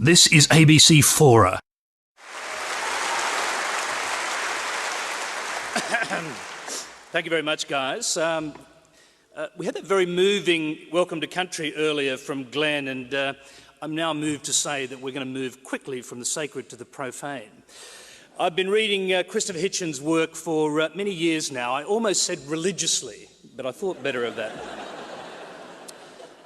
This is ABC Fora. Thank you very much, guys. We had that very moving welcome to country earlier from Glenn, and I'm now moved to say that we're going to move quickly from the sacred to the profane. I've been reading Christopher Hitchens' work for many years now. I almost said religiously, but I thought better of that.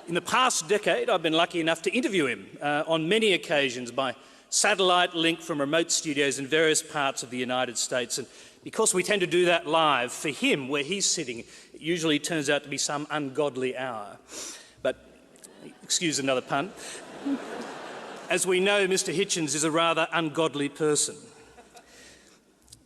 In the past decade, I've been lucky enough to interview him on many occasions by satellite link from remote studios in various parts of the United States. And because we tend to do that live, for him, where he's sitting, it usually turns out to be some ungodly hour. But, excuse another pun, as we know, Mr. Hitchens is a rather ungodly person.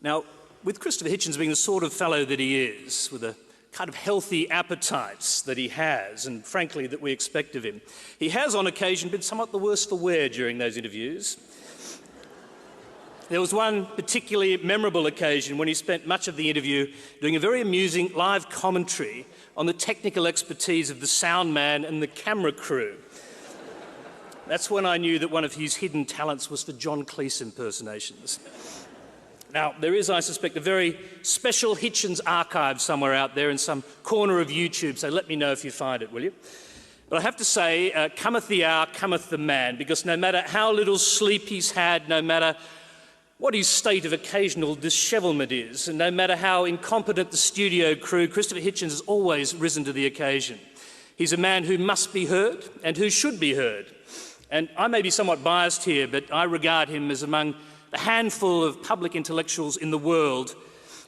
Now, with Christopher Hitchens being the sort of fellow that he is, with the kind of healthy appetites that he has, and frankly that we expect of him, he has on occasion been somewhat the worse for wear during those interviews. There was one particularly memorable occasion when he spent much of the interview doing a very amusing live commentary on the technical expertise of the sound man and the camera crew. That's when I knew that one of his hidden talents was for John Cleese impersonations. Now, there is, I suspect, a very special Hitchens archive somewhere out there in some corner of YouTube, so let me know if you find it, will you? But I have to say, cometh the hour, cometh the man, because no matter how little sleep he's had, no matter what his state of occasional dishevelment is, and no matter how incompetent the studio crew, Christopher Hitchens has always risen to the occasion. He's a man who must be heard and who should be heard. And I may be somewhat biased here, but I regard him as among the handful of public intellectuals in the world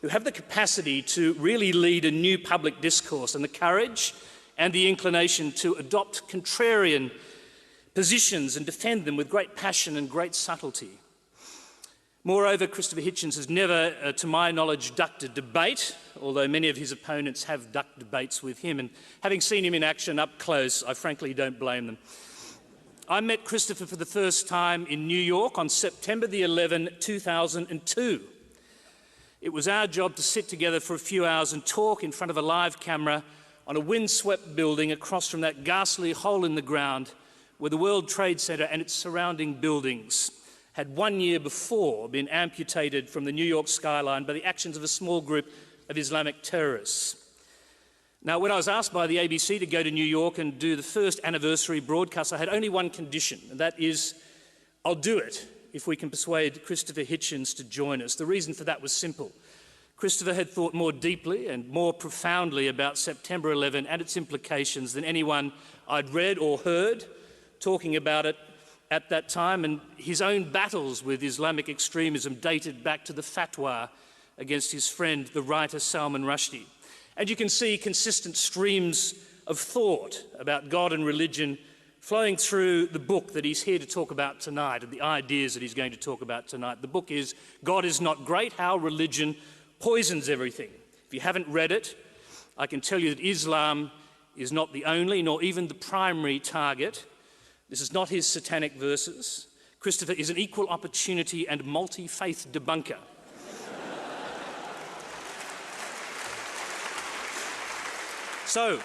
who have the capacity to really lead a new public discourse, and the courage and the inclination to adopt contrarian positions and defend them with great passion and great subtlety. Moreover, Christopher Hitchens has never, to my knowledge, ducked a debate, although many of his opponents have ducked debates with him, and having seen him in action up close, I frankly don't blame them. I met Christopher for the first time in New York on September the 11th, 2002. It was our job to sit together for a few hours and talk in front of a live camera on a windswept building across from that ghastly hole in the ground where the World Trade Center and its surrounding buildings had 1 year before been amputated from the New York skyline by the actions of a small group of Islamic terrorists. Now, when I was asked by the ABC to go to New York and do the first anniversary broadcast, I had only one condition, and that is, I'll do it if we can persuade Christopher Hitchens to join us. The reason for that was simple. Christopher had thought more deeply and more profoundly about September 11 and its implications than anyone I'd read or heard talking about it at that time, and his own battles with Islamic extremism dated back to the fatwa against his friend, the writer Salman Rushdie. And you can see consistent streams of thought about God and religion flowing through the book that he's here to talk about tonight, and the ideas that he's going to talk about tonight. The book is God is Not Great, How Religion Poisons Everything. If you haven't read it, I can tell you that Islam is not the only, nor even the primary target. This is not his satanic verses. Christopher is an equal opportunity and multi-faith debunker. So,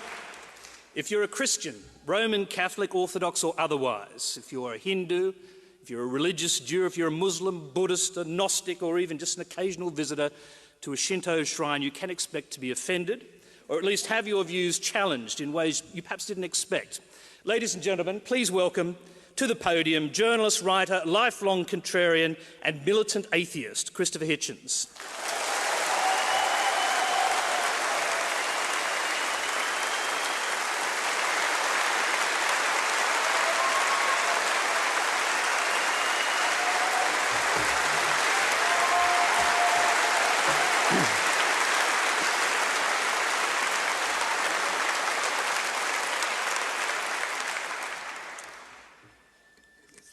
if you're a Christian, Roman, Catholic, Orthodox or otherwise, if you're a Hindu, if you're a religious Jew, if you're a Muslim, Buddhist, a Gnostic, or even just an occasional visitor to a Shinto shrine, you can expect to be offended, or at least have your views challenged in ways you perhaps didn't expect. Ladies and gentlemen, please welcome to the podium journalist, writer, lifelong contrarian and militant atheist, Christopher Hitchens.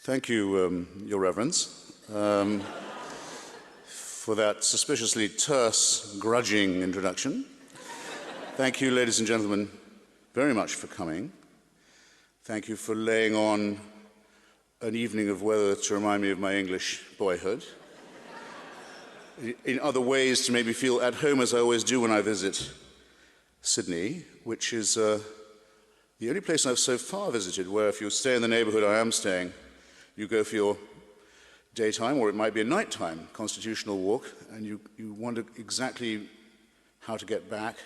Thank you, Your Reverence, for that suspiciously terse, grudging introduction. Thank you, ladies and gentlemen, very much for coming. Thank you for laying on an evening of weather to remind me of my English boyhood. In other ways, to make me feel at home, as I always do when I visit Sydney, which is the only place I've so far visited where if you stay in the neighbourhood I am staying, You go for your daytime, or it might be a nighttime constitutional walk, and you wonder exactly how to get back.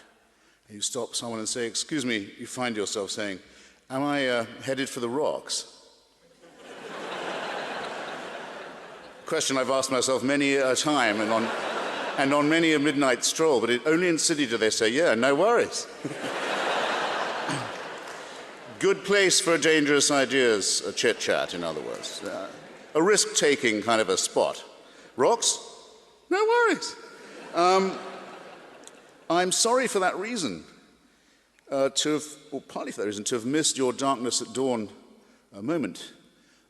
And you stop someone and say, "Excuse me," you find yourself saying, "Am I headed for the rocks?" Question I've asked myself many a time and on many a midnight stroll, but only in Sydney do they say, "Yeah, no worries." Good place for dangerous ideas, a chit-chat, in other words. A risk-taking kind of a spot. Rocks? No worries. I'm sorry for that reason, partly for that reason, to have missed your darkness at dawn moment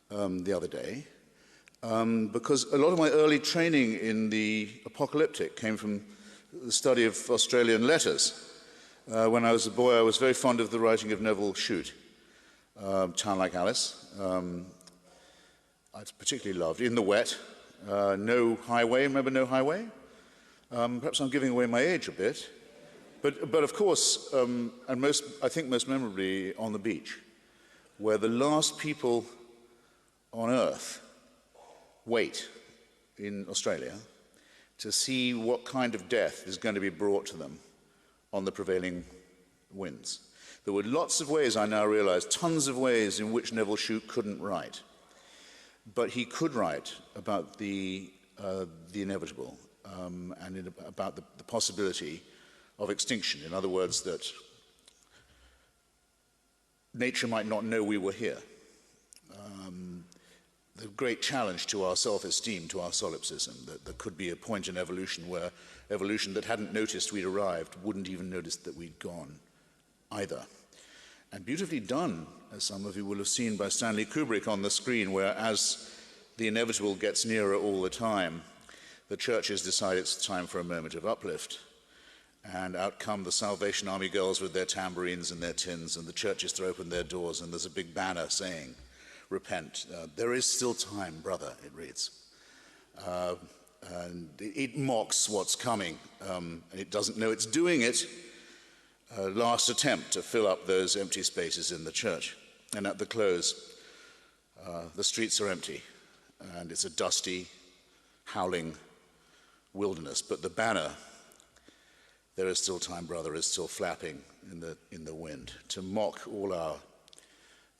the other day, because a lot of my early training in the apocalyptic came from the study of Australian letters. When I was a boy, I was very fond of the writing of Neville Shute, Town Like Alice. I particularly loved In the Wet, No Highway. Remember No Highway? Perhaps I'm giving away my age a bit. But of course, and I think most memorably, On the Beach, where the last people on Earth wait in Australia to see what kind of death is going to be brought to them on the prevailing winds. There were lots of ways, I now realize, tons of ways in which Neville Shute couldn't write. But he could write about the inevitable and about the possibility of extinction. In other words, that nature might not know we were here. The great challenge to our self-esteem, to our solipsism, that there could be a point in evolution where evolution that hadn't noticed we'd arrived wouldn't even notice that we'd gone either. And beautifully done, as some of you will have seen, by Stanley Kubrick on the screen, where as the inevitable gets nearer all the time, the churches decide it's time for a moment of uplift. And out come the Salvation Army girls with their tambourines and their tins, and the churches throw open their doors, and there's a big banner saying, "Repent. There is still time, brother," it reads. And it mocks what's coming, and it doesn't know it's doing it. Last attempt to fill up those empty spaces in the church. And at the close, the streets are empty, and it's a dusty, howling wilderness. But the banner, "There is still time, brother," is still flapping in the wind to mock all our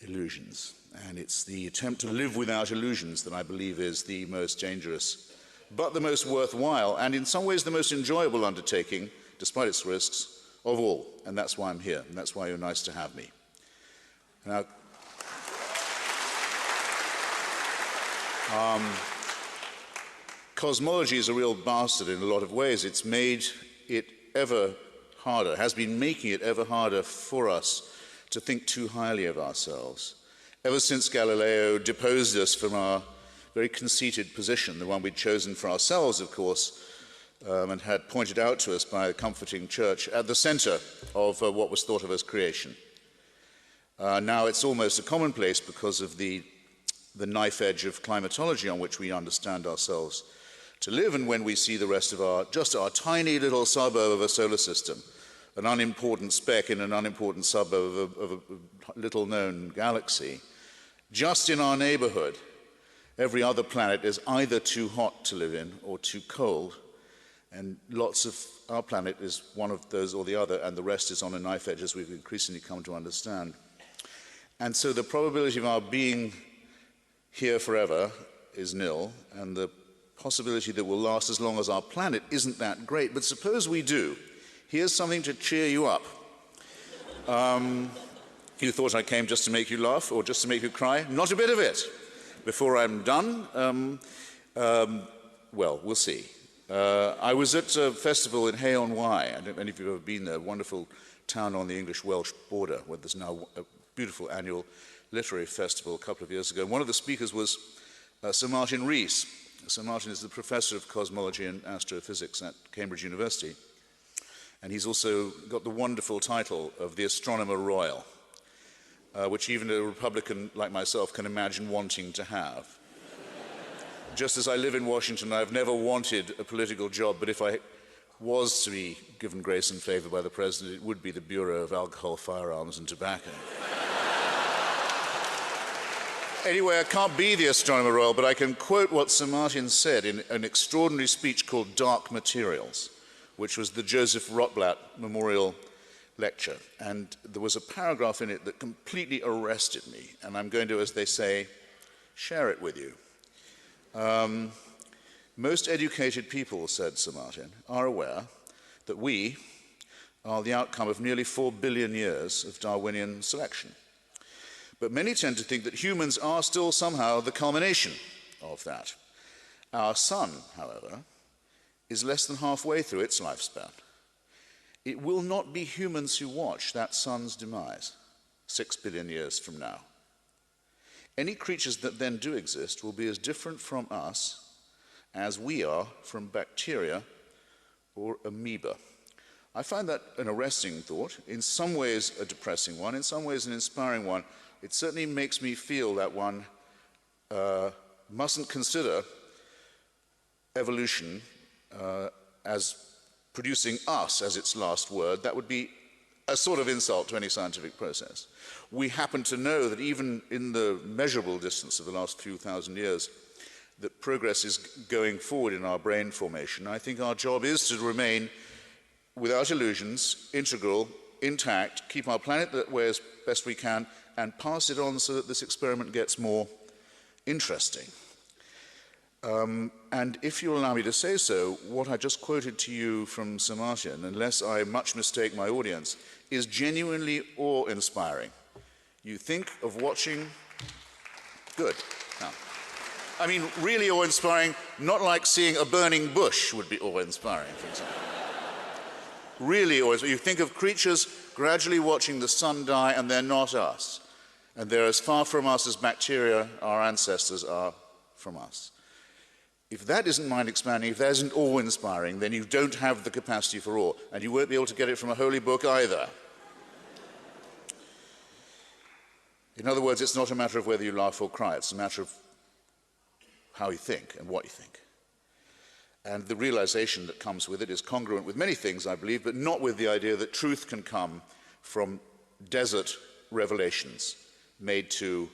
illusions. And it's the attempt to live without illusions that I believe is the most dangerous, but the most worthwhile, and in some ways the most enjoyable undertaking, despite its risks, of all. And that's why I'm here, and that's why you're nice to have me. Now, cosmology is a real bastard in a lot of ways. It's made it ever harder, has been making it ever harder for us to think too highly of ourselves. Ever since Galileo deposed us from our very conceited position, the one we'd chosen for ourselves, of course, and had pointed out to us by the comforting church at the center of what was thought of as creation. Now it's almost a commonplace because of the knife edge of climatology on which we understand ourselves to live, and when we see the rest of our tiny little suburb of a solar system, an unimportant speck in an unimportant suburb of a little-known galaxy, just in our neighborhood, every other planet is either too hot to live in or too cold, and lots of our planet is one of those or the other, and the rest is on a knife edge, as we've increasingly come to understand. And so the probability of our being here forever is nil, and the possibility that we'll last as long as our planet isn't that great. But suppose we do. Here's something to cheer you up. You thought I came just to make you laugh or just to make you cry? Not a bit of it. Before I'm done, well, we'll see. I was at a festival in Hay-on-Wye. I don't know if you've ever been there, a wonderful town on the English-Welsh border, where there's now a beautiful annual literary festival a couple of years ago. One of the speakers was Sir Martin Rees. Sir Martin is the professor of cosmology and astrophysics at Cambridge University. And he's also got the wonderful title of the Astronomer Royal, which even a Republican like myself can imagine wanting to have. Just as I live in Washington, I've never wanted a political job, but if I was to be given grace and favor by the president, it would be the Bureau of Alcohol, Firearms and Tobacco. Anyway, I can't be the Astronomer Royal, but I can quote what Sir Martin said in an extraordinary speech called Dark Materials, which was the Joseph Rotblat Memorial Lecture. And there was a paragraph in it that completely arrested me, and I'm going to, as they say, share it with you. Most educated people, said Sir Martin, are aware that we are the outcome of nearly 4 billion years of Darwinian selection. But many tend to think that humans are still somehow the culmination of that. Our sun, however, is less than halfway through its lifespan. It will not be humans who watch that sun's demise 6 billion years from now. Any creatures that then do exist will be as different from us as we are from bacteria or amoeba. I find that an arresting thought, in some ways a depressing one, in some ways an inspiring one. It certainly makes me feel that one mustn't consider evolution as producing us as its last word. That would be a sort of insult to any scientific process. We happen to know that even in the measurable distance of the last few thousand years, that progress is going forward in our brain formation. I think our job is to remain, without illusions, integral, intact, keep our planet that way as best we can, and pass it on so that this experiment gets more interesting. And if you'll allow me to say so, what I just quoted to you from Sir Martin, unless I much mistake my audience, is genuinely awe-inspiring. You think of watching... Good. Now, I mean, really awe-inspiring, not like seeing a burning bush would be awe-inspiring, for example. Really awe-inspiring. You think of creatures gradually watching the sun die, and they're not us. And they're as far from us as bacteria, our ancestors, are from us. If that isn't mind-expanding, if that isn't awe-inspiring, then you don't have the capacity for awe, and you won't be able to get it from a holy book either. In other words, it's not a matter of whether you laugh or cry, it's a matter of how you think and what you think. And the realization that comes with it is congruent with many things, I believe, but not with the idea that truth can come from desert revelations made to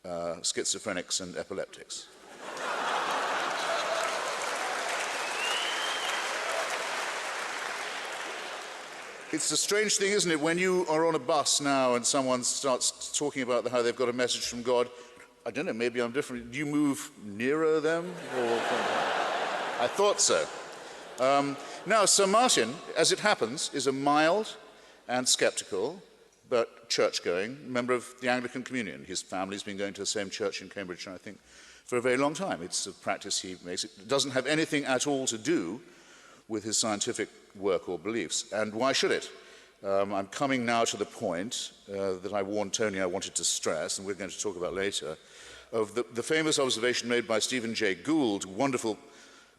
schizophrenics and epileptics. It's a strange thing, isn't it, when you are on a bus now and someone starts talking about how they've got a message from God. I don't know, maybe I'm different. Do you move nearer them? I thought so. Now, Sir Martin, as it happens, is a mild and skeptical, but church-going member of the Anglican Communion. His family's been going to the same church in Cambridge, I think, for a very long time. It's a practice he makes. It doesn't have anything at all to do with his scientific work or beliefs. And why should it? I'm coming now to the point that I warned Tony I wanted to stress, and we're going to talk about later, of the famous observation made by Stephen Jay Gould, wonderful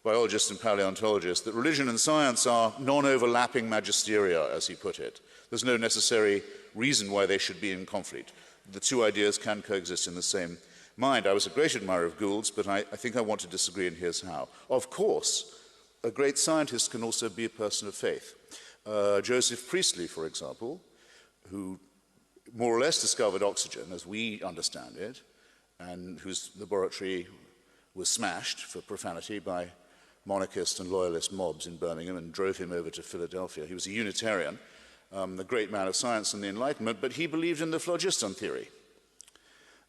biologist and paleontologist, that religion and science are non-overlapping magisteria, as he put it. There's no necessary reason why they should be in conflict. The two ideas can coexist in the same mind. I was a great admirer of Gould's, but I think I want to disagree, and here's how. Of course, a great scientist can also be a person of faith. Joseph Priestley, for example, who more or less discovered oxygen, as we understand it, and whose laboratory was smashed for profanity by monarchist and loyalist mobs in Birmingham and drove him over to Philadelphia. He was a Unitarian, a great man of science and the Enlightenment, but he believed in the phlogiston theory.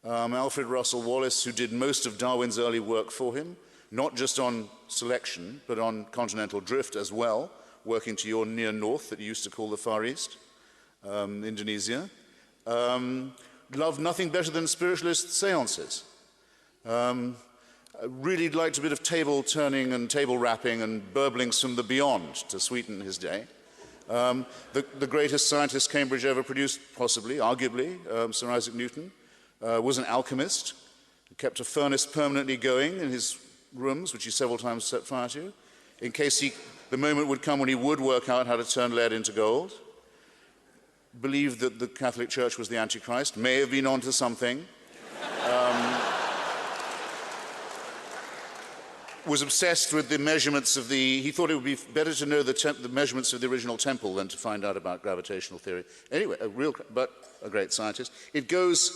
Alfred Russel Wallace, who did most of Darwin's early work for him, not just on selection, but on continental drift as well, working to your near north that you used to call the Far East, Indonesia, loved nothing better than spiritualist seances. Really liked a bit of table turning and table rapping and burblings from the beyond to sweeten his day. The greatest scientist Cambridge ever produced, possibly, arguably, Sir Isaac Newton, was an alchemist, who kept a furnace permanently going in his rooms, which he several times set fire to, in case the moment would come when he would work out how to turn lead into gold. Believed that the Catholic Church was the Antichrist, may have been onto something. Was obsessed with the measurements of he thought it would be better to know the measurements of the original temple than to find out about gravitational theory. Anyway, but a great scientist. It goes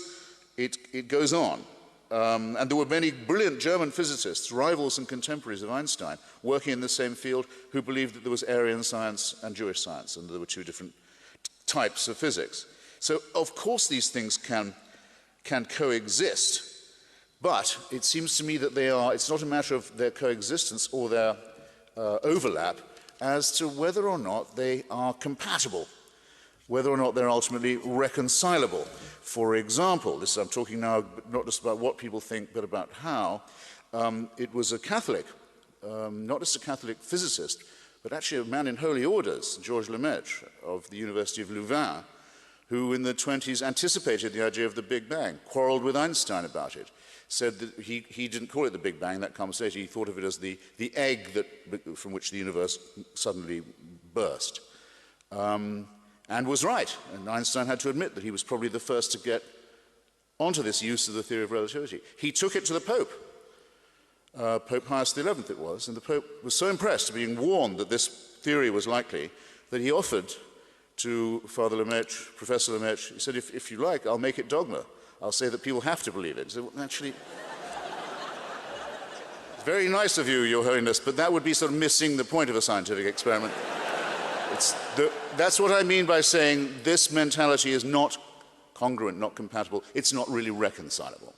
on. And there were many brilliant German physicists, rivals and contemporaries of Einstein, working in the same field, who believed that there was Aryan science and Jewish science, and there were two different types of physics. So, of course, these things can coexist, but it seems to me that it's not a matter of their coexistence or their overlap as to whether or not they are compatible, whether or not they're ultimately reconcilable. For example, I'm talking now not just about what people think, but about how. It was a Catholic, not just a Catholic physicist, but actually a man in holy orders, Georges Lemaitre of the University of Louvain, who in the 20s anticipated the idea of the Big Bang, quarreled with Einstein about it, said that he didn't call it the Big Bang, that comes later, he thought of it as the egg from which the universe suddenly burst. And was right, and Einstein had to admit that he was probably the first to get onto this use of the theory of relativity. He took it to the Pope, Pope Pius XI it was, and the Pope was so impressed, being warned that this theory was likely, that he offered to Father Lemaitre, Professor Lemaitre, he said, if you like, I'll make it dogma. I'll say that people have to believe it. He said, well, actually, it's very nice of you, Your Holiness, but that would be sort of missing the point of a scientific experiment. That's what I mean by saying this mentality is not congruent, not compatible. It's not really reconcilable.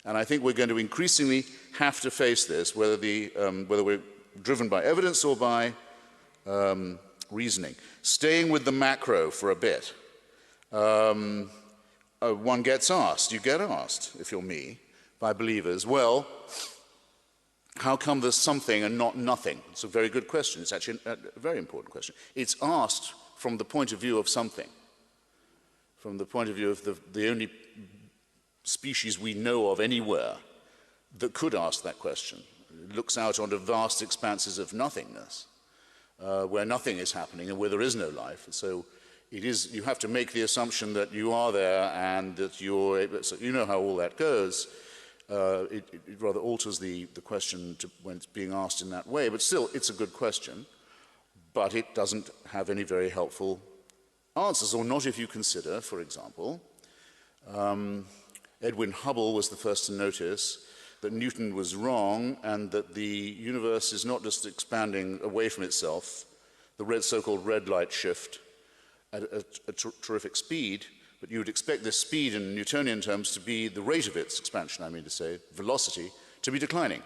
And I think we're going to increasingly have to face this, whether we're driven by evidence or by reasoning. Staying with the macro for a bit, one gets asked, you get asked, if you're me, by believers, well, how come there's something and not nothing? It's a very good question. It's actually a very important question. It's asked from the point of view of something, from the point of view of the only species we know of anywhere that could ask that question. It looks out onto vast expanses of nothingness, where nothing is happening and where there is no life. So you have to make the assumption that you are there and that so you know how all that goes. It rather alters the question when it's being asked in that way, but still, it's a good question, but it doesn't have any very helpful answers, or not if you consider, for example, Edwin Hubble was the first to notice that Newton was wrong and that the universe is not just expanding away from itself, the so-called red light shift at a terrific speed, but you would expect this speed in Newtonian terms to be the rate of its expansion, I mean to say, velocity, to be declining.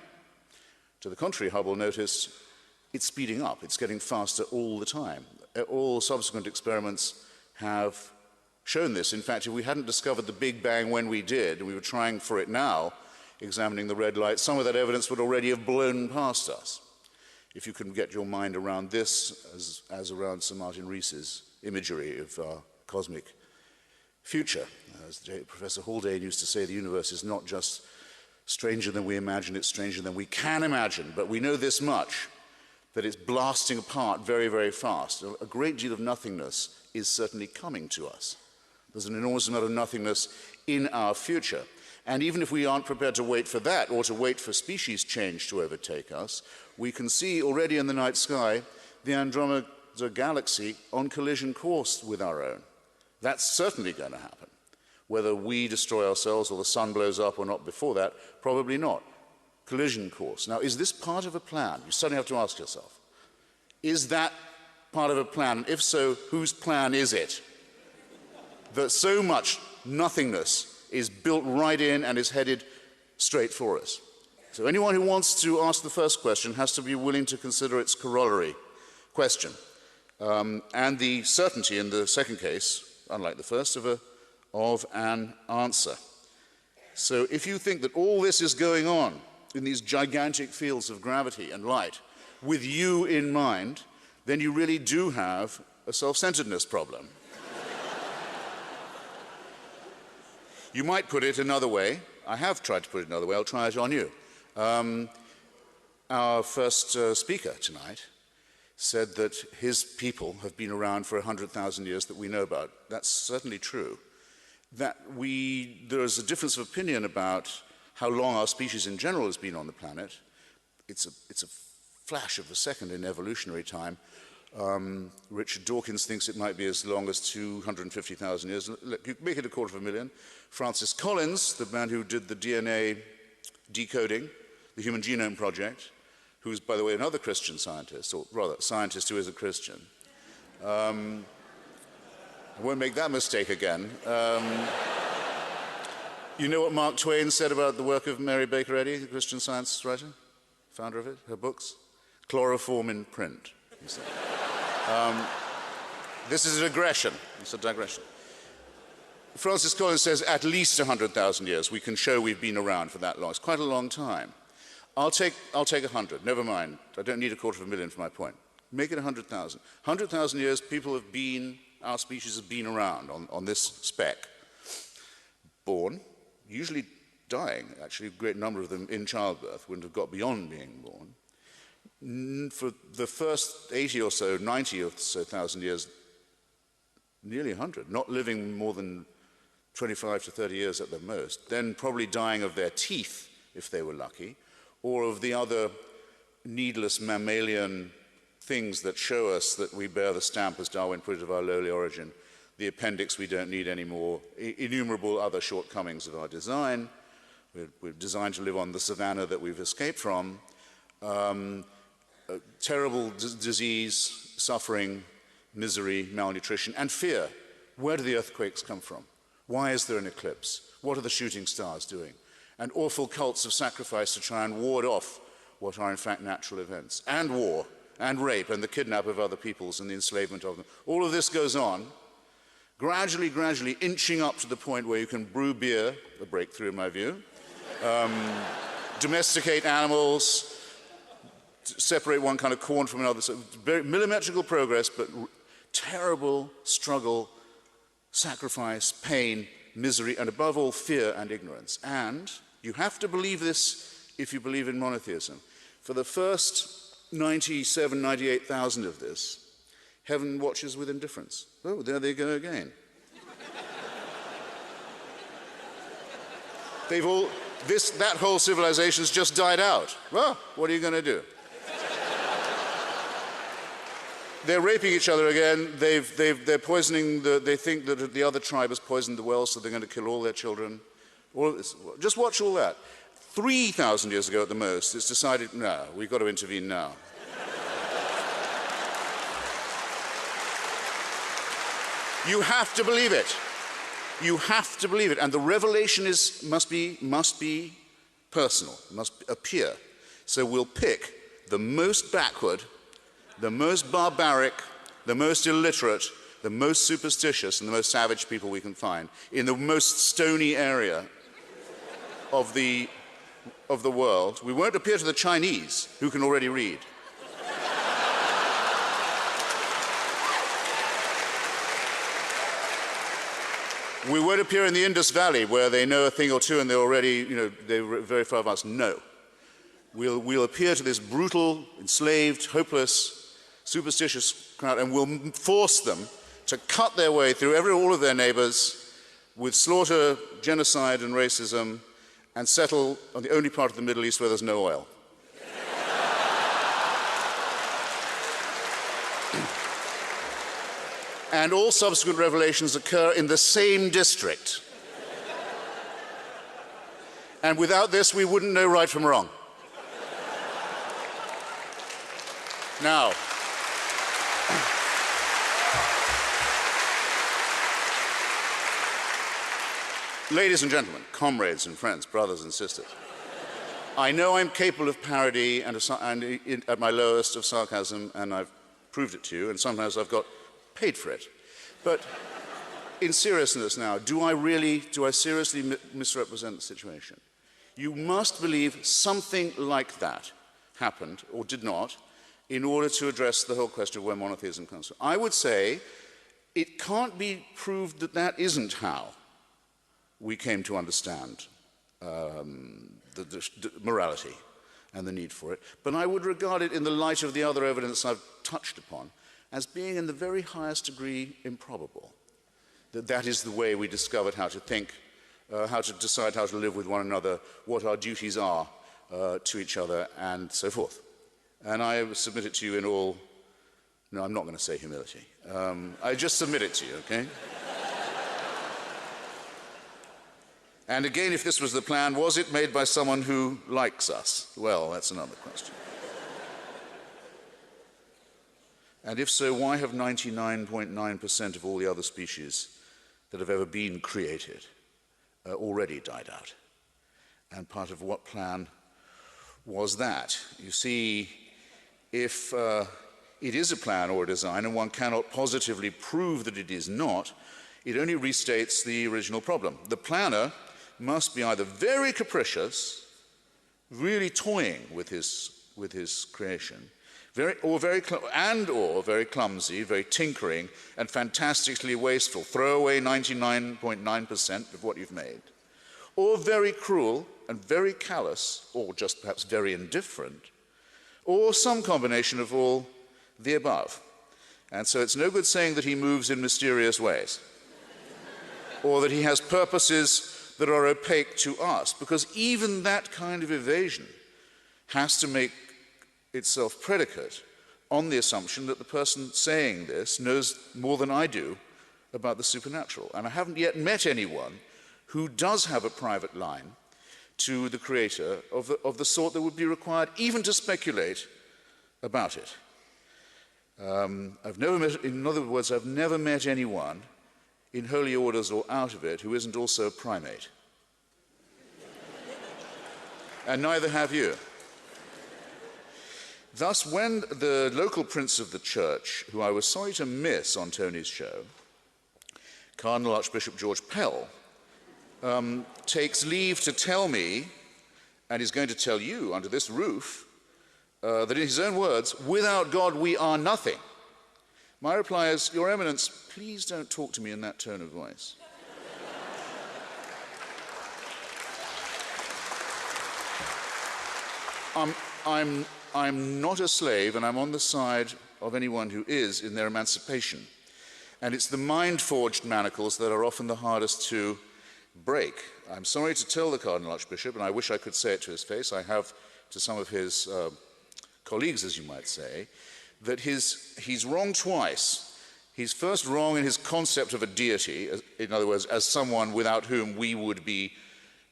To the contrary, Hubble noticed it's speeding up, it's getting faster all the time. All subsequent experiments have shown this. In fact, if we hadn't discovered the Big Bang when we did, and we were trying for it now, examining the red light, some of that evidence would already have blown past us. If you can get your mind around this, as around Sir Martin Rees's imagery of our cosmic future. As Professor Haldane used to say, the universe is not just stranger than we imagine, it's stranger than we can imagine. But we know this much, that it's blasting apart very, very fast. A great deal of nothingness is certainly coming to us. There's an enormous amount of nothingness in our future. And even if we aren't prepared to wait for that or to wait for species change to overtake us, we can see already in the night sky the Andromeda galaxy on collision course with our own. That's certainly going to happen. Whether we destroy ourselves or the sun blows up or not before that, probably not. Collision course. Now, is this part of a plan? You suddenly have to ask yourself, is that part of a plan? If so, whose plan is it? That so much nothingness is built right in and is headed straight for us. So anyone who wants to ask the first question has to be willing to consider its corollary question. And the certainty in the second case, unlike the first, of an answer. So if you think that all this is going on in these gigantic fields of gravity and light with you in mind, then you really do have a self-centeredness problem. You might put it another way. I have tried to put it another way. I'll try it on you. Our first speaker tonight said that his people have been around for 100,000 years that we know about. That's certainly true. There is a difference of opinion about how long our species in general has been on the planet. It's a flash of a second in evolutionary time. Richard Dawkins thinks it might be as long as 250,000 years. Look, you make it 250,000. Francis Collins, the man who did the DNA decoding, the Human Genome Project, who's, by the way, another Christian scientist, or rather, scientist who is a Christian. I won't make that mistake again. You know what Mark Twain said about the work of Mary Baker Eddy, the Christian Science writer, founder of it, her books? Chloroform in print, he said. This is a digression. It's a digression. Francis Collins says at least 100,000 years. We can show we've been around for that long. It's quite a long time. I'll take 100. Never mind. I don't need 250,000 for my point. Make it 100,000. 100,000 years, people have been, our species has been around on this speck. Born, usually dying. Actually, a great number of them in childbirth wouldn't have got beyond being born. For the first 80 or so, 90 or so thousand years, nearly 100, not living more than 25 to 30 years at the most, then probably dying of their teeth, if they were lucky, or of the other needless mammalian things that show us that we bear the stamp, as Darwin put it, of our lowly origin, the appendix we don't need anymore, innumerable other shortcomings of our design. We're designed to live on the savanna that we've escaped from. Terrible disease, suffering, misery, malnutrition, and fear. Where do the earthquakes come from? Why is there an eclipse? What are the shooting stars doing? And awful cults of sacrifice to try and ward off what are in fact natural events. And war, and rape, and the kidnap of other peoples and the enslavement of them. All of this goes on, gradually inching up to the point where you can brew beer, a breakthrough in my view, domesticate animals, separate one kind of corn from another. So very millimetrical progress, but terrible struggle, sacrifice, pain, misery, and above all, fear and ignorance. And you have to believe this if you believe in monotheism. For the first 97, 98,000 of this, heaven watches with indifference. Oh, there they go again. That whole civilization's just died out. Well, what are you going to do? They're raping each other again. They're poisoning. They think that the other tribe has poisoned the well, so they're going to kill all their children. All this. Just watch all that. 3,000 years ago at the most, it's decided, no, we've got to intervene now. You have to believe it. You have to believe it. And the revelation must be personal, must appear. So we'll pick the most backward, the most barbaric, the most illiterate, the most superstitious, and the most savage people we can find in the most stony area of the world. We won't appear to the Chinese, who can already read. We won't appear in the Indus Valley, where they know a thing or two and they're already, they're very far advanced. No. We'll appear to this brutal, enslaved, hopeless, superstitious crowd, and we'll force them to cut their way through all of their neighbors with slaughter, genocide, and racism, and settle on the only part of the Middle East where there's no oil. And all subsequent revelations occur in the same district. And without this, we wouldn't know right from wrong. Now, ladies and gentlemen, comrades and friends, brothers and sisters, I know I'm capable of parody and at my lowest of sarcasm, and I've proved it to you, and sometimes I've got paid for it. But in seriousness now, do I seriously misrepresent the situation? You must believe something like that happened, or did not, in order to address the whole question of where monotheism comes from. I would say it can't be proved that that isn't how we came to understand the morality and the need for it, but I would regard it in the light of the other evidence I've touched upon as being in the very highest degree improbable. That is the way we discovered how to think, how to decide how to live with one another, what our duties are to each other, and so forth. And I submit it to you in all No, I'm not going to say humility. I just submit it to you, okay? And again, if this was the plan, was it made by someone who likes us? Well, that's another question. And if so, why have 99.9% of all the other species that have ever been created already died out? And part of what plan was that? You see, if it is a plan or a design and one cannot positively prove that it is not, it only restates the original problem. The planner must be either very capricious, really toying with his creation, or very clumsy, very tinkering, and fantastically wasteful. Throw away 99.9% of what you've made. Or very cruel and very callous, or just perhaps very indifferent, or some combination of all the above. And so it's no good saying that he moves in mysterious ways, or that he has purposes that are opaque to us, because even that kind of evasion has to make itself predicate on the assumption that the person saying this knows more than I do about the supernatural. And I haven't yet met anyone who does have a private line to the Creator of the sort that would be required even to speculate about it. In other words, I've never met anyone in holy orders or out of it who isn't also a primate. And neither have you. Thus, when the local prince of the church, who I was sorry to miss on Tony's show, Cardinal Archbishop George Pell, takes leave to tell me, and is going to tell you under this roof, that in his own words, without God we are nothing. My reply is, Your Eminence, please don't talk to me in that tone of voice. I'm not a slave, and I'm on the side of anyone who is in their emancipation. And it's the mind-forged manacles that are often the hardest to break. I'm sorry to tell the Cardinal Archbishop, and I wish I could say it to his face, I have to some of his colleagues, as you might say, that he's wrong twice. He's first wrong in his concept of a deity, in other words, as someone without whom we would be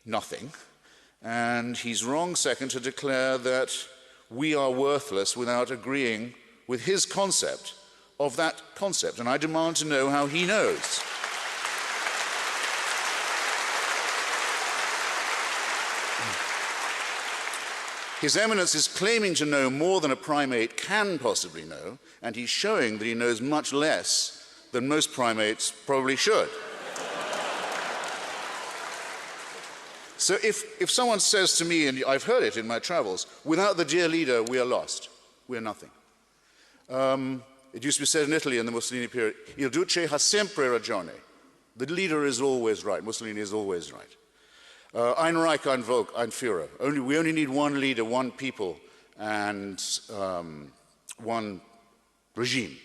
nothing. And he's wrong, second, to declare that we are worthless without agreeing with his concept of that concept. And I demand to know how he knows. His Eminence is claiming to know more than a primate can possibly know, and he's showing that he knows much less than most primates probably should. So if someone says to me, and I've heard it in my travels, without the dear leader, we are lost. We are nothing. It used to be said in Italy in the Mussolini period, il duce ha sempre ragione. The leader is always right. Mussolini is always right. Ein Reich, ein Volk, ein Führer. We only need one leader, one people, and one regime.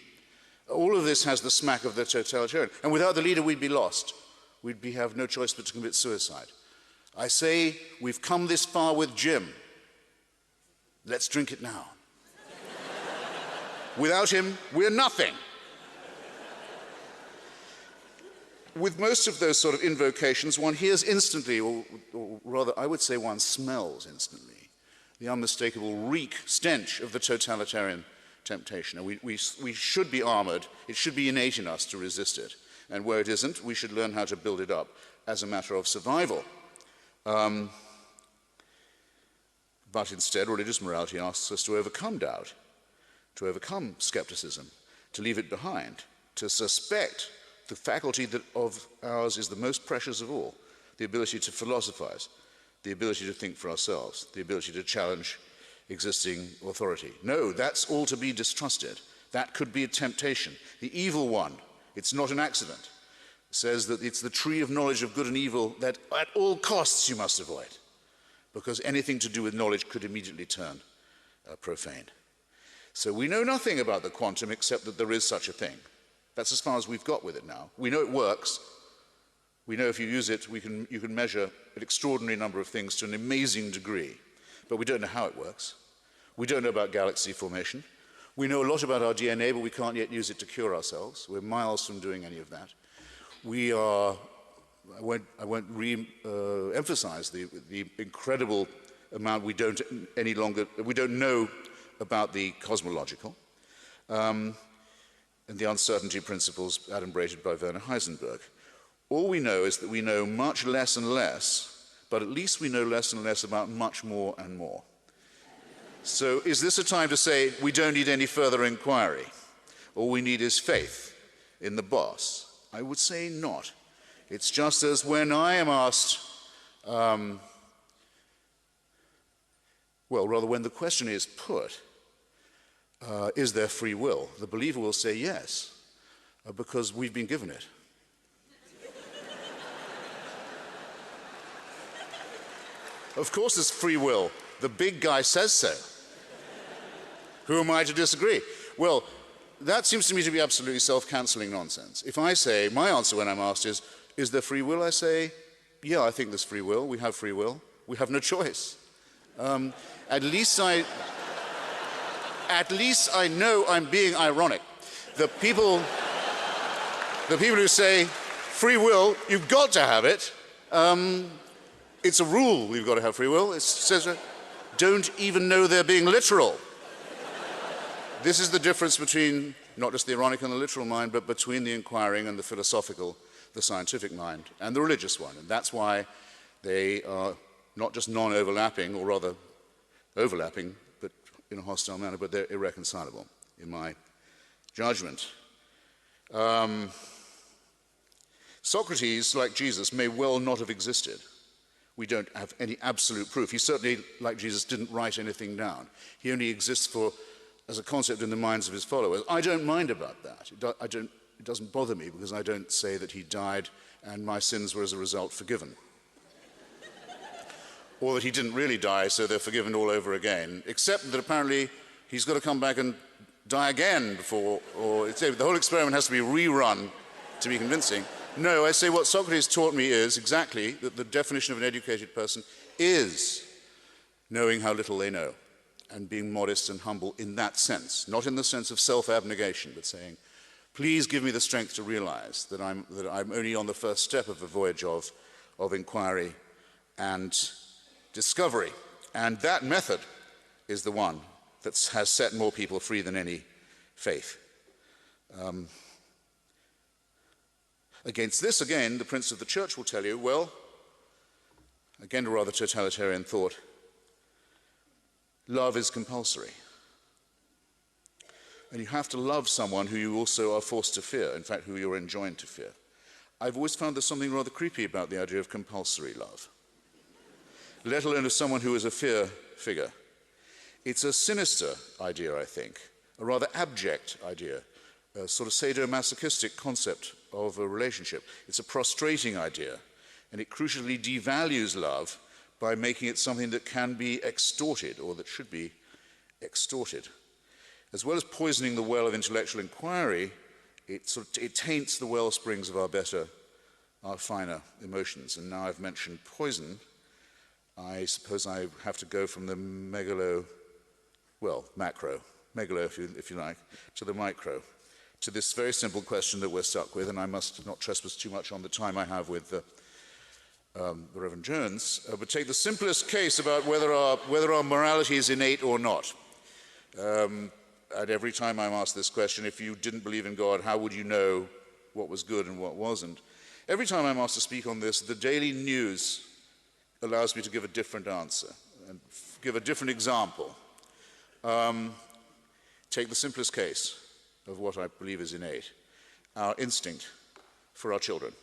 All of this has the smack of the totalitarian. And without the leader, we'd be lost. We'd have no choice but to commit suicide. I say, we've come this far with Jim. Let's drink it now. Without him, we're nothing. With most of those sort of invocations, one hears instantly, or rather, I would say one smells instantly, the unmistakable reek, stench of the totalitarian temptation. And we should be armored. It should be innate in us to resist it. And where it isn't, we should learn how to build it up as a matter of survival. But instead, religious morality asks us to overcome doubt, to overcome skepticism, to leave it behind, to suspect the faculty that of ours is the most precious of all, the ability to philosophize, the ability to think for ourselves, the ability to challenge existing authority. No, that's all to be distrusted. That could be a temptation. The evil one, it's not an accident, says that it's the tree of knowledge of good and evil that at all costs you must avoid, because anything to do with knowledge could immediately turn profane. So we know nothing about the quantum except that there is such a thing. That's as far as we've got with it now. We know it works. We know if you use it, you can measure an extraordinary number of things to an amazing degree, but we don't know how it works. We don't know about galaxy formation. We know a lot about our DNA, but we can't yet use it to cure ourselves. We're miles from doing any of that. We are, I won't re-emphasize the incredible amount we don't know about the cosmological, and the uncertainty principles adumbrated by Werner Heisenberg. All we know is that we know much less and less, but at least we know less and less about much more and more. So is this a time to say we don't need any further inquiry? All we need is faith in the boss? I would say not. It's just as when I am asked, when the question is put, is there free will? The believer will say yes, because we've been given it. Of course there's free will. The big guy says so. Who am I to disagree? Well, that seems to me to be absolutely self-cancelling nonsense. If I say, my answer when I'm asked is there free will? I say, yeah, I think there's free will. We have free will. We have no choice. At least I know I'm being ironic. The people who say, free will, you've got to have it, it's a rule we've got to have free will. It says, don't even know they're being literal. This is the difference between not just the ironic and the literal mind, but between the inquiring and the philosophical, the scientific mind, and the religious one. And that's why they are not just non-overlapping, or rather overlapping, but in a hostile manner, but they're irreconcilable, in my judgment. Socrates, like Jesus, may well not have existed. We don't have any absolute proof. He certainly, like Jesus, didn't write anything down. He only exists as a concept in the minds of his followers. I don't mind about that. It doesn't bother me, because I don't say that he died and my sins were as a result forgiven. Or that he didn't really die, so they're forgiven all over again, except that apparently he's got to come back and die again before, or the whole experiment has to be rerun to be convincing. No, I say what Socrates taught me is exactly that the definition of an educated person is knowing how little they know and being modest and humble in that sense, not in the sense of self-abnegation, but saying, please give me the strength to realize that I'm only on the first step of a voyage of inquiry and discovery. And that method is the one that has set more people free than any faith. Against this, again, the Prince of the Church will tell you, well, again, a rather totalitarian thought, love is compulsory. And you have to love someone who you also are forced to fear, in fact, who you're enjoined to fear. I've always found there's something rather creepy about the idea of compulsory love, let alone of someone who is a fear figure. It's a sinister idea, I think, a rather abject idea, a sort of sadomasochistic concept of a relationship. It's a prostrating idea, and it crucially devalues love by making it something that can be extorted, or that should be extorted. As well as poisoning the well of intellectual inquiry, it taints the well springs of our finer emotions. And now I've mentioned poison, I suppose I have to go from the macro, if you like, to the micro, to this very simple question that we're stuck with, and I must not trespass too much on the time I have with the Reverend Jones, but take the simplest case about whether our morality is innate or not. And every time I'm asked this question, if you didn't believe in God, how would you know what was good and what wasn't? Every time I'm asked to speak on this, the daily news allows me to give a different answer and give a different example. Take the simplest case of what I believe is innate, our instinct for our children.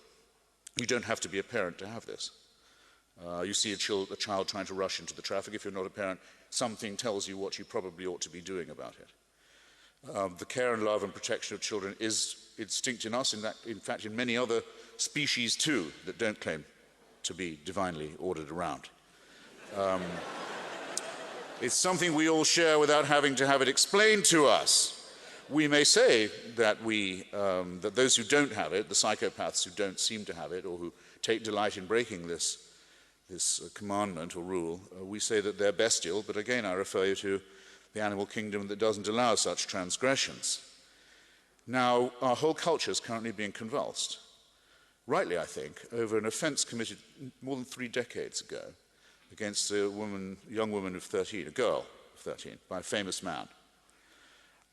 You don't have to be a parent to have this. You see a child trying to rush into the traffic. If you're not a parent, something tells you what you probably ought to be doing about it. The care and love and protection of children is instinct in us, in fact in many other species too that don't claim to be divinely ordered around. It's something we all share without having to have it explained to us. We may say that that those who don't have it, the psychopaths who don't seem to have it, or who take delight in breaking this commandment or rule, we say that they're bestial, but again I refer you to the animal kingdom that doesn't allow such transgressions. Now, our whole culture is currently being convulsed, rightly, I think, over an offense committed more than 3 decades ago against a young woman of 13, a girl of 13, by a famous man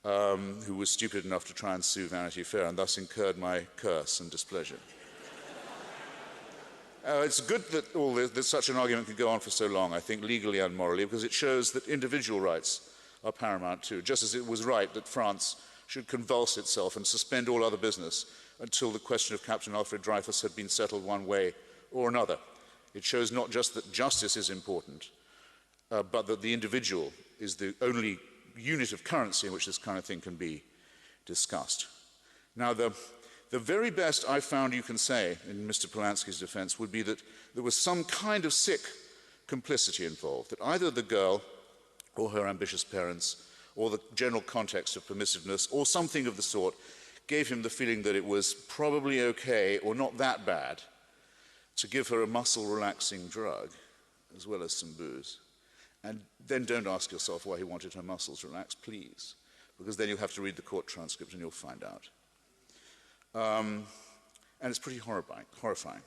who was stupid enough to try and sue Vanity Fair and thus incurred my curse and displeasure. It's good that such an argument can go on for so long, I think, legally and morally, because it shows that individual rights are paramount too, just as it was right that France should convulse itself and suspend all other business until the question of Captain Alfred Dreyfus had been settled one way or another. It shows not just that justice is important, but that the individual is the only unit of currency in which this kind of thing can be discussed. Now, the very best I found you can say in Mr. Polanski's defense would be that there was some kind of sick complicity involved, that either the girl or her ambitious parents or the general context of permissiveness or something of the sort gave him the feeling that it was probably okay or not that bad to give her a muscle-relaxing drug as well as some booze. And then don't ask yourself why he wanted her muscles relaxed, please, because then you'll have to read the court transcript and you'll find out. And it's pretty horrifying.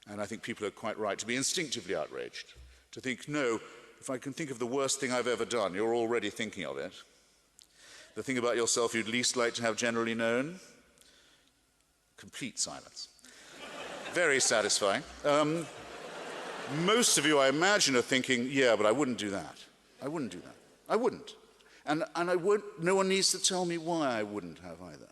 And I think people are quite right to be instinctively outraged, to think, no, if I can think of the worst thing I've ever done, you're already thinking of it. The thing about yourself you'd least like to have generally known? Complete silence. Very satisfying. Most of you, I imagine, are thinking, yeah, but I wouldn't do that. I wouldn't do that. I wouldn't. And no one needs to tell me why I wouldn't have either.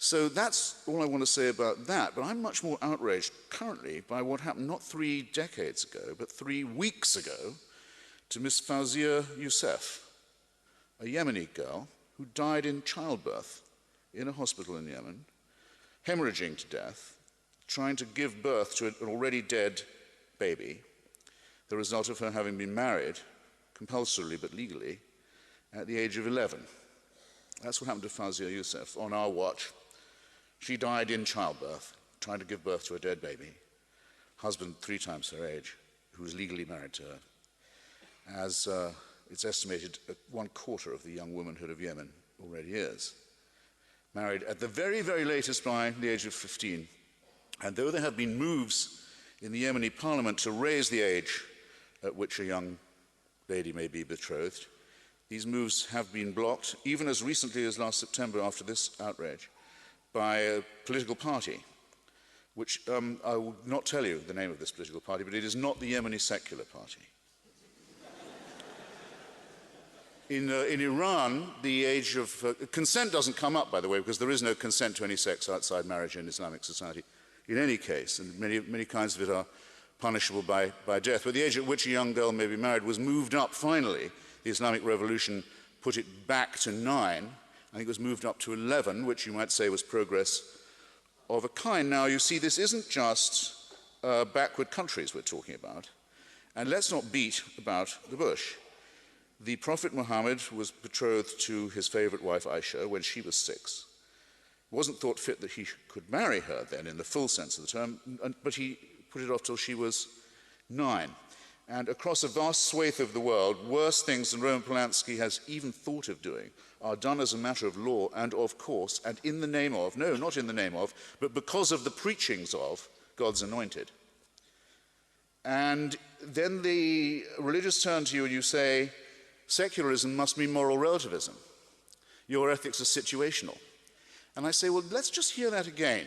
So that's all I want to say about that. But I'm much more outraged currently by what happened not 3 decades ago, but 3 weeks ago to Miss Fawzia Youssef, a Yemeni girl who died in childbirth in a hospital in Yemen, hemorrhaging to death, trying to give birth to an already dead baby, the result of her having been married, compulsorily but legally, at the age of 11. That's what happened to Fawzia Youssef on our watch. She died in childbirth, trying to give birth to a dead baby. Husband 3 times her age, who was legally married to her, as it's estimated 1/4 of the young womanhood of Yemen already is. Married at the very, very latest by the age of 15. And though there have been moves in the Yemeni parliament to raise the age at which a young lady may be betrothed, these moves have been blocked, even as recently as last September after this outrage, by a political party, which I will not tell you the name of this political party, but it is not the Yemeni Secular Party. In Iran, the age of consent doesn't come up, by the way, because there is no consent to any sex outside marriage in Islamic society in any case, and many kinds of it are punishable by death. But the age at which a young girl may be married was moved up finally. The Islamic Revolution put it back to 9. I think it was moved up to 11, which you might say was progress of a kind. Now, you see, this isn't just backward countries we're talking about. And let's not beat about the bush. The Prophet Muhammad was betrothed to his favorite wife, Aisha, when she was 6. It wasn't thought fit that he could marry her then, in the full sense of the term, but he put it off till she was 9. And across a vast swathe of the world, worse things than Roman Polanski has even thought of doing are done as a matter of law and of course, and in the name of, no, not in the name of, but because of the preachings of God's anointed. And then the religious turn to you and you say, secularism must mean moral relativism. Your ethics are situational. And I say, well, let's just hear that again.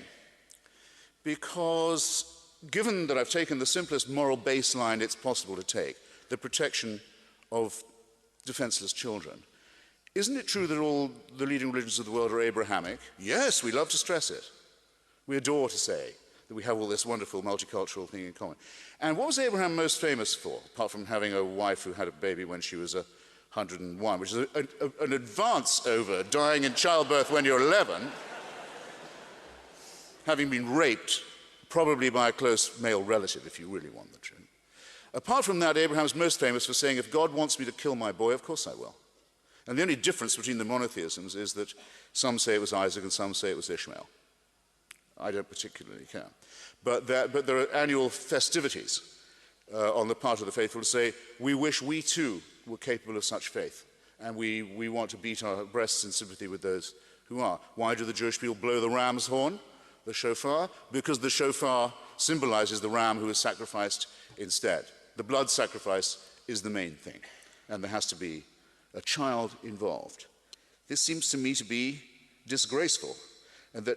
Because given that I've taken the simplest moral baseline it's possible to take, the protection of defenseless children, isn't it true that all the leading religions of the world are Abrahamic? Yes, we love to stress it. We adore to say that we have all this wonderful multicultural thing in common. And what was Abraham most famous for, apart from having a wife who had a baby when she was 101, which is an advance over dying in childbirth when you're 11, having been raped, probably by a close male relative, if you really want the truth. Apart from that, Abraham's most famous for saying, if God wants me to kill my boy, of course I will. And the only difference between the monotheisms is that some say it was Isaac and some say it was Ishmael. I don't particularly care. But there are annual festivities on the part of the faithful to say, we wish we too were capable of such faith. And we want to beat our breasts in sympathy with those who are. Why do the Jewish people blow the ram's horn, the shofar? Because the shofar symbolizes the ram who is sacrificed instead. The blood sacrifice is the main thing, and there has to be a child involved. This seems to me to be disgraceful, and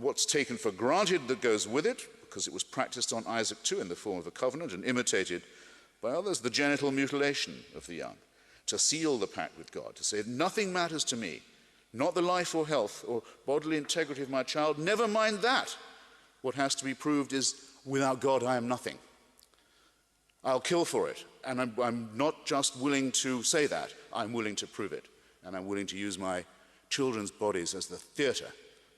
what's taken for granted that goes with it, because it was practiced on Isaac too in the form of a covenant and imitated by others, the genital mutilation of the young, to seal the pact with God, to say, nothing matters to me, not the life or health or bodily integrity of my child, never mind that. What has to be proved is, without God I am nothing. I'll kill for it, and I'm not just willing to say that, I'm willing to prove it, and I'm willing to use my children's bodies as the theater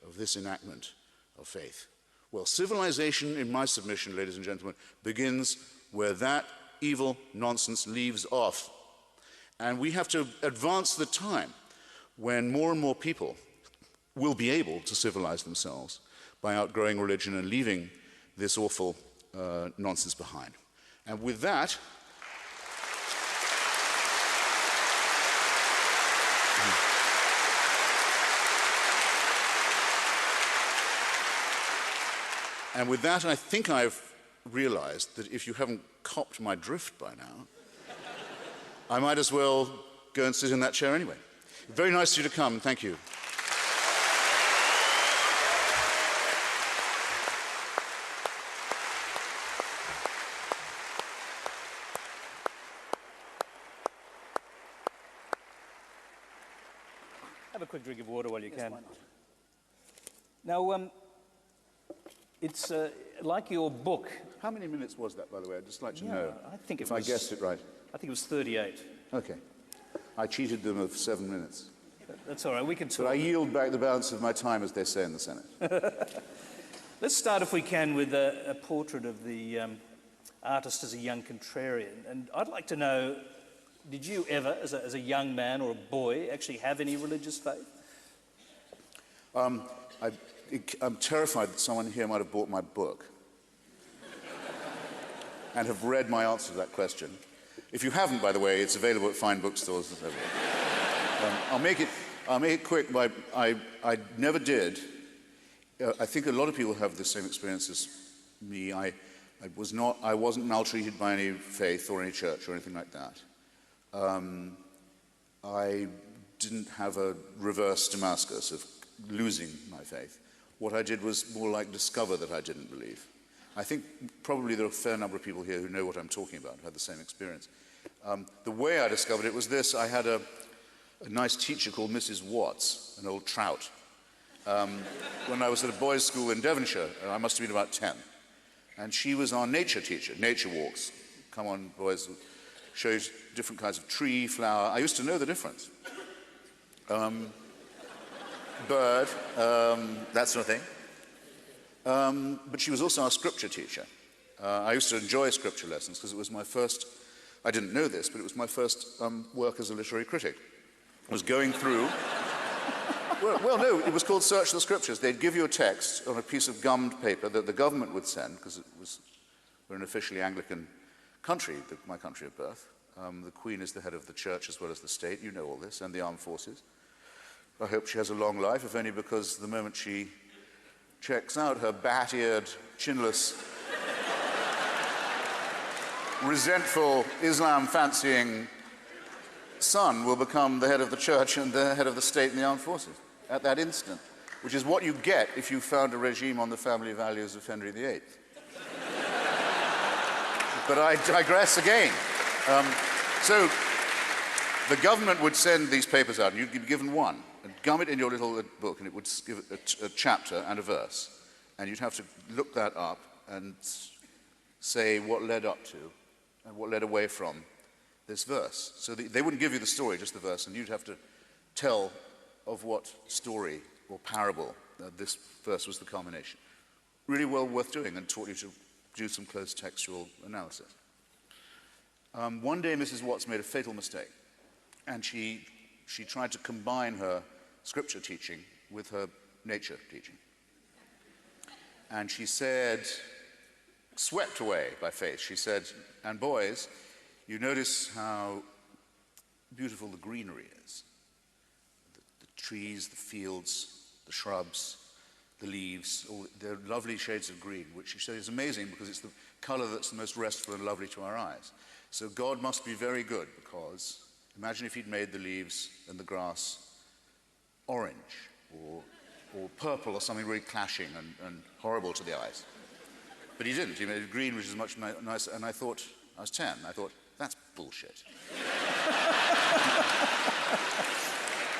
of this enactment of faith. Well, civilization, in my submission, ladies and gentlemen, begins where that evil nonsense leaves off. And we have to advance the time when more and more people will be able to civilize themselves by outgrowing religion and leaving this awful nonsense behind. And with that, I think I've realized that if you haven't copped my drift by now, I might as well go and sit in that chair anyway. Very nice of you to come. Thank you. Have a quick drink of water while you can. Now, it's like your book. How many minutes was that, by the way? I'd just like to know. I think if I guessed it right. I think it was 38. Okay. I cheated them of 7 minutes. That's all right, we can talk. But I yield back the balance of my time, as they say in the Senate. Let's start, if we can, with a portrait of the artist as a young contrarian. And I'd like to know, did you ever, as a young man or a boy, actually have any religious faith? I'm terrified that someone here might have bought my book and have read my answer to that question. If you haven't, by the way, it's available at fine bookstores. I'll make it quick. I never did. I think a lot of people have the same experience as me. I wasn't maltreated by any faith or any church or anything like that. I didn't have a reverse Damascus of losing my faith. What I did was more like discover that I didn't believe. I think probably there are a fair number of people here who know what I'm talking about, who had the same experience. The way I discovered it was this. I had a nice teacher called Mrs. Watts, an old trout, when I was at a boys' school in Devonshire. I must have been about 10. And she was our nature teacher, nature walks. Come on, boys, show you different kinds of tree, flower. I used to know the difference. Bird, that sort of thing. But she was also our scripture teacher. I used to enjoy scripture lessons because it was my first, I didn't know this, but it was my first work as a literary critic. I was going through, well, no, it was called Search the Scriptures. They'd give you a text on a piece of gummed paper that the government would send, because we're an officially Anglican country, my country of birth. The Queen is the head of the church as well as the state, you know all this, and the armed forces. I hope she has a long life, if only because the moment she checks out, her bat-eared, chinless, resentful, Islam-fancying son will become the head of the church and the head of the state and the armed forces at that instant, which is what you get if you found a regime on the family values of Henry VIII. But I digress again. So the government would send these papers out, and you'd be given one, and gum it in your little book, and it would give a chapter and a verse. And you'd have to look that up and say what led up to and what led away from this verse. So they wouldn't give you the story, just the verse, and you'd have to tell of what story or parable this verse was the culmination. Really well worth doing, and taught you to do some close textual analysis. One day Mrs. Watts made a fatal mistake, and she tried to combine her scripture teaching with her nature teaching. And she said, swept away by faith, she said, and boys, you notice how beautiful the greenery is. The trees, the fields, the shrubs, the leaves, they're lovely shades of green, which is amazing because it's the color that's the most restful and lovely to our eyes. So God must be very good, because imagine if he'd made the leaves and the grass orange or purple or something really clashing and horrible to the eyes. But he didn't. He made it green, which is much nicer. And I thought, I was 10, I thought, that's bullshit.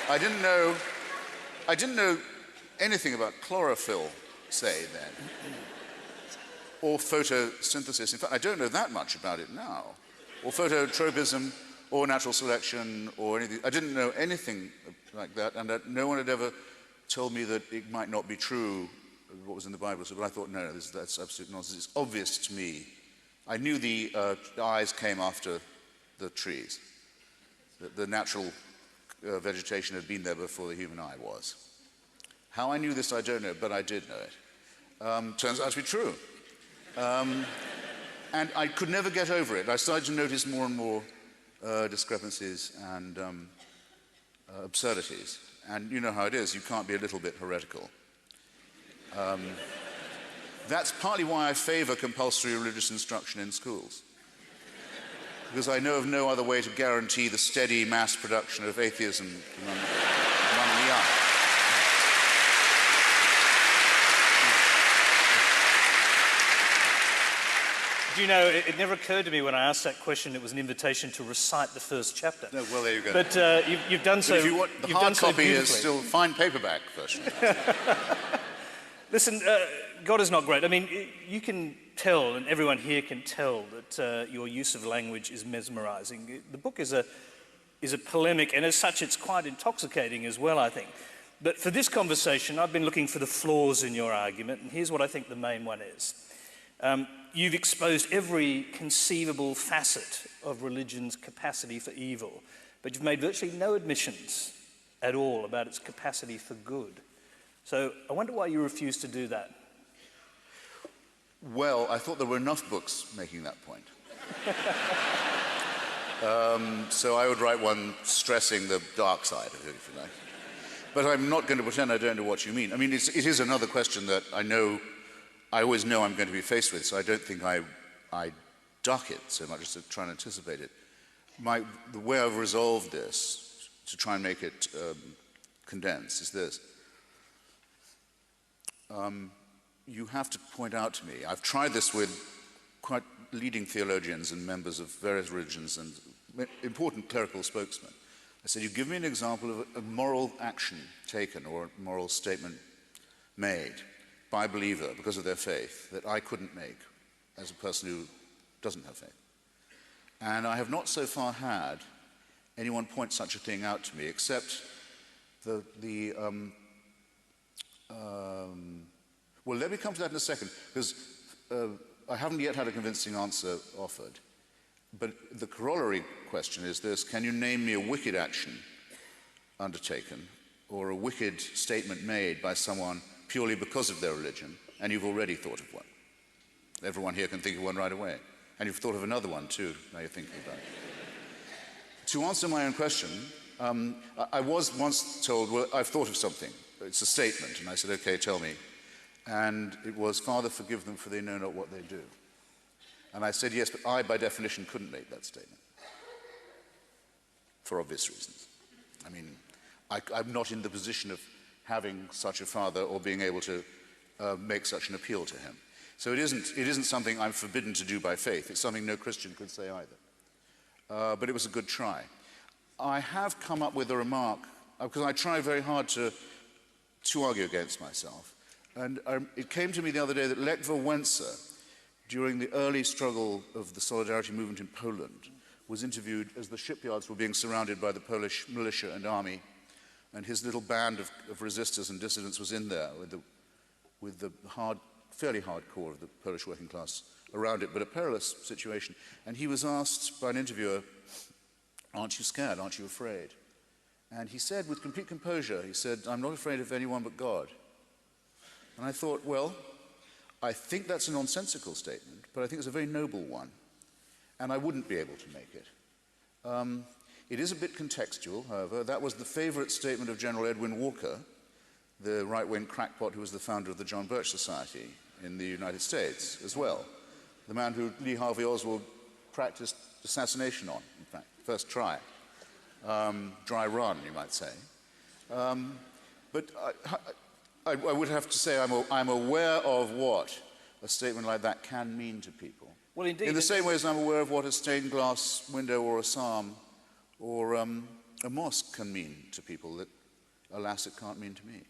I didn't know anything about chlorophyll, say, then, or photosynthesis. In fact, I don't know that much about it now, or phototropism, or natural selection, or anything. I didn't know anything like that, and no one had ever told me that it might not be true, what was in the Bible. So, but I thought, no, that's absolute nonsense. It's obvious to me. I knew the eyes came after the trees. The natural vegetation had been there before the human eye was. How I knew this, I don't know, but I did know it. Turns out to be true. And I could never get over it. I started to notice more and more discrepancies and absurdities. And you know how it is, you can't be a little bit heretical. That's partly why I favor compulsory religious instruction in schools. Because I know of no other way to guarantee the steady mass production of atheism among the young. Do you know, it never occurred to me when I asked that question it was an invitation to recite the first chapter. No, well, there you go. But you've done so. But if you want, the hard copy is still fine paperback version. Listen, God is not great. I mean, you can tell, and everyone here can tell, that your use of language is mesmerizing. The book is a polemic, and as such, it's quite intoxicating as well, I think. But for this conversation, I've been looking for the flaws in your argument, and here's what I think the main one is. You've exposed every conceivable facet of religion's capacity for evil, but you've made virtually no admissions at all about its capacity for good. So I wonder why you refuse to do that. Well, I thought there were enough books making that point. So I would write one stressing the dark side of it, if you like. But I'm not going to pretend I don't know what you mean. I mean, it is another question that I always know I'm going to be faced with, so I don't think I duck it so much as to try and anticipate it. The way I've resolved this, to try and make it condense, is this. You have to point out to me, I've tried this with quite leading theologians and members of various religions and important clerical spokesmen. I said, you give me an example of a moral action taken or a moral statement made by a believer because of their faith that I couldn't make as a person who doesn't have faith. And I have not so far had anyone point such a thing out to me, except well, let me come to that in a second, because I haven't yet had a convincing answer offered. But the corollary question is this: can you name me a wicked action undertaken or a wicked statement made by someone purely because of their religion, and you've already thought of one? Everyone here can think of one right away. And you've thought of another one too, now you're thinking about it. To answer my own question, I was once told, well, I've thought of something. It's a statement. And I said, okay, tell me. And it was, Father, forgive them, for they know not what they do. And I said, yes, but I, by definition, couldn't make that statement. For obvious reasons. I mean, I'm not in the position of having such a father or being able to make such an appeal to him. So it isn't something I'm forbidden to do by faith. It's something no Christian could say either. But it was a good try. I have come up with a remark, because I try very hard to argue against myself. And it came to me the other day that Lech Wałęsa, during the early struggle of the Solidarity movement in Poland, was interviewed as the shipyards were being surrounded by the Polish militia and army, and his little band of resistors and dissidents was in there with the fairly hardcore of the Polish working class around it, but a perilous situation. And he was asked by an interviewer, aren't you scared, aren't you afraid? And he said with complete composure, he said, I'm not afraid of anyone but God. And I thought, well, I think that's a nonsensical statement, but I think it's a very noble one, and I wouldn't be able to make it. It is a bit contextual, however. That was the favorite statement of General Edwin Walker, the right-wing crackpot who was the founder of the John Birch Society in the United States as well. The man who Lee Harvey Oswald practiced assassination on, in fact, first try. Dry run, you might say. But I would have to say I'm aware of what a statement like that can mean to people. Well, indeed. In the same way as I'm aware of what a stained glass window or a psalm or a mosque can mean to people that, alas, it can't mean to me.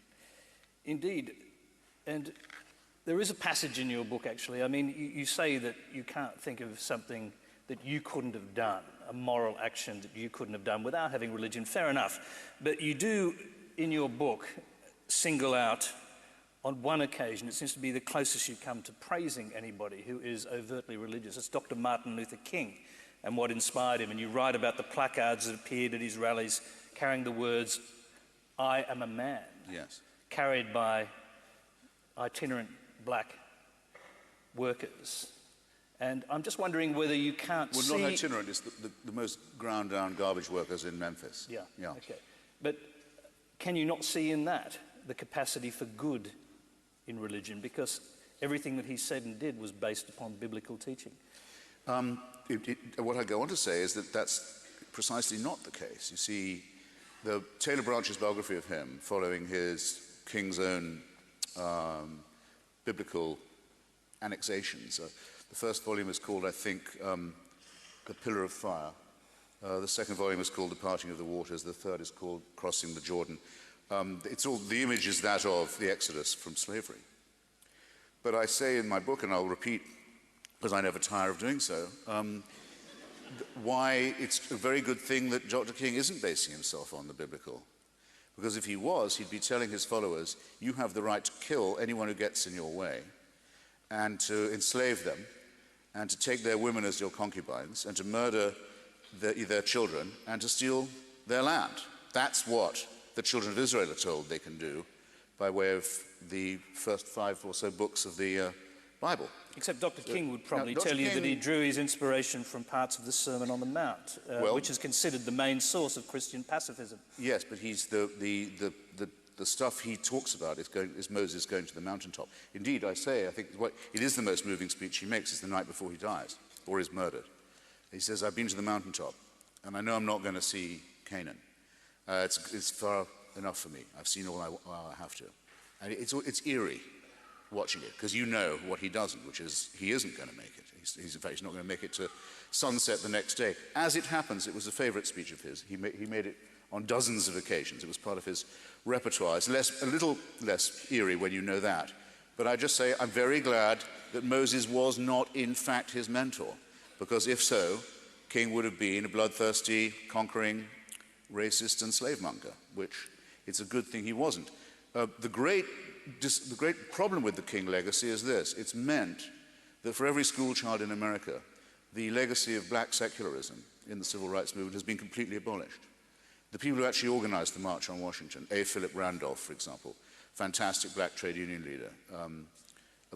Indeed. And there is a passage in your book, actually. I mean, you say that you can't think of something that you couldn't have done, a moral action that you couldn't have done without having religion. Fair enough. But you do, in your book, single out, on one occasion, it seems to be the closest you come to praising anybody who is overtly religious. It's Dr. Martin Luther King and what inspired him. And you write about the placards that appeared at his rallies carrying the words, "I am a man," Yes. carried by itinerant black workers. And I'm just wondering whether you can't see... Well, not itinerant, it's the most ground-down garbage workers in Memphis. Yeah, Yeah. okay. But can you not see in that the capacity for good in religion? Because everything that he said and did was based upon biblical teaching. What I go on to say is that that's precisely not the case. You see, the Taylor Branch's biography of him, following his King's own biblical annexations, the first volume is called, I think, The Pillar of Fire. The second volume is called The Parting of the Waters. The third is called Crossing the Jordan. It's all, the image is that of the Exodus from slavery. But I say in my book, and I'll repeat, because I never tire of doing so, why it's a very good thing that Dr. King isn't basing himself on the biblical. Because if he was, he'd be telling his followers, you have the right to kill anyone who gets in your way, and to enslave them, and to take their women as your concubines, and to murder their children, and to steal their land. That's what the children of Israel are told they can do by way of the first 5 or so books of the Bible. Except Dr. King would probably tell you that he drew his inspiration from parts of the Sermon on the Mount, which is considered the main source of Christian pacifism. Yes, but he's the stuff he talks about is Moses going to the mountaintop. Indeed, I think it is the most moving speech he makes is the night before he dies or is murdered. He says, I've been to the mountaintop, and I know I'm not going to see Canaan. It's far enough for me. I've seen all I have to. And it's eerie watching it, because you know what he doesn't, which is he isn't going to make it. In fact, he's not going to make it to sunset the next day. As it happens, it was a favorite speech of his. He made it on dozens of occasions. It was part of his repertoire. It's a little less eerie when you know that. But I just say I'm very glad that Moses was not, in fact, his mentor, because if so, King would have been a bloodthirsty, conquering, racist and slave monger, which it's a good thing he wasn't. The great problem with the King legacy is this. It's meant that for every school child in America, the legacy of black secularism in the civil rights movement has been completely abolished. The people who actually organized the March on Washington, A. Philip Randolph, for example, fantastic black trade union leader,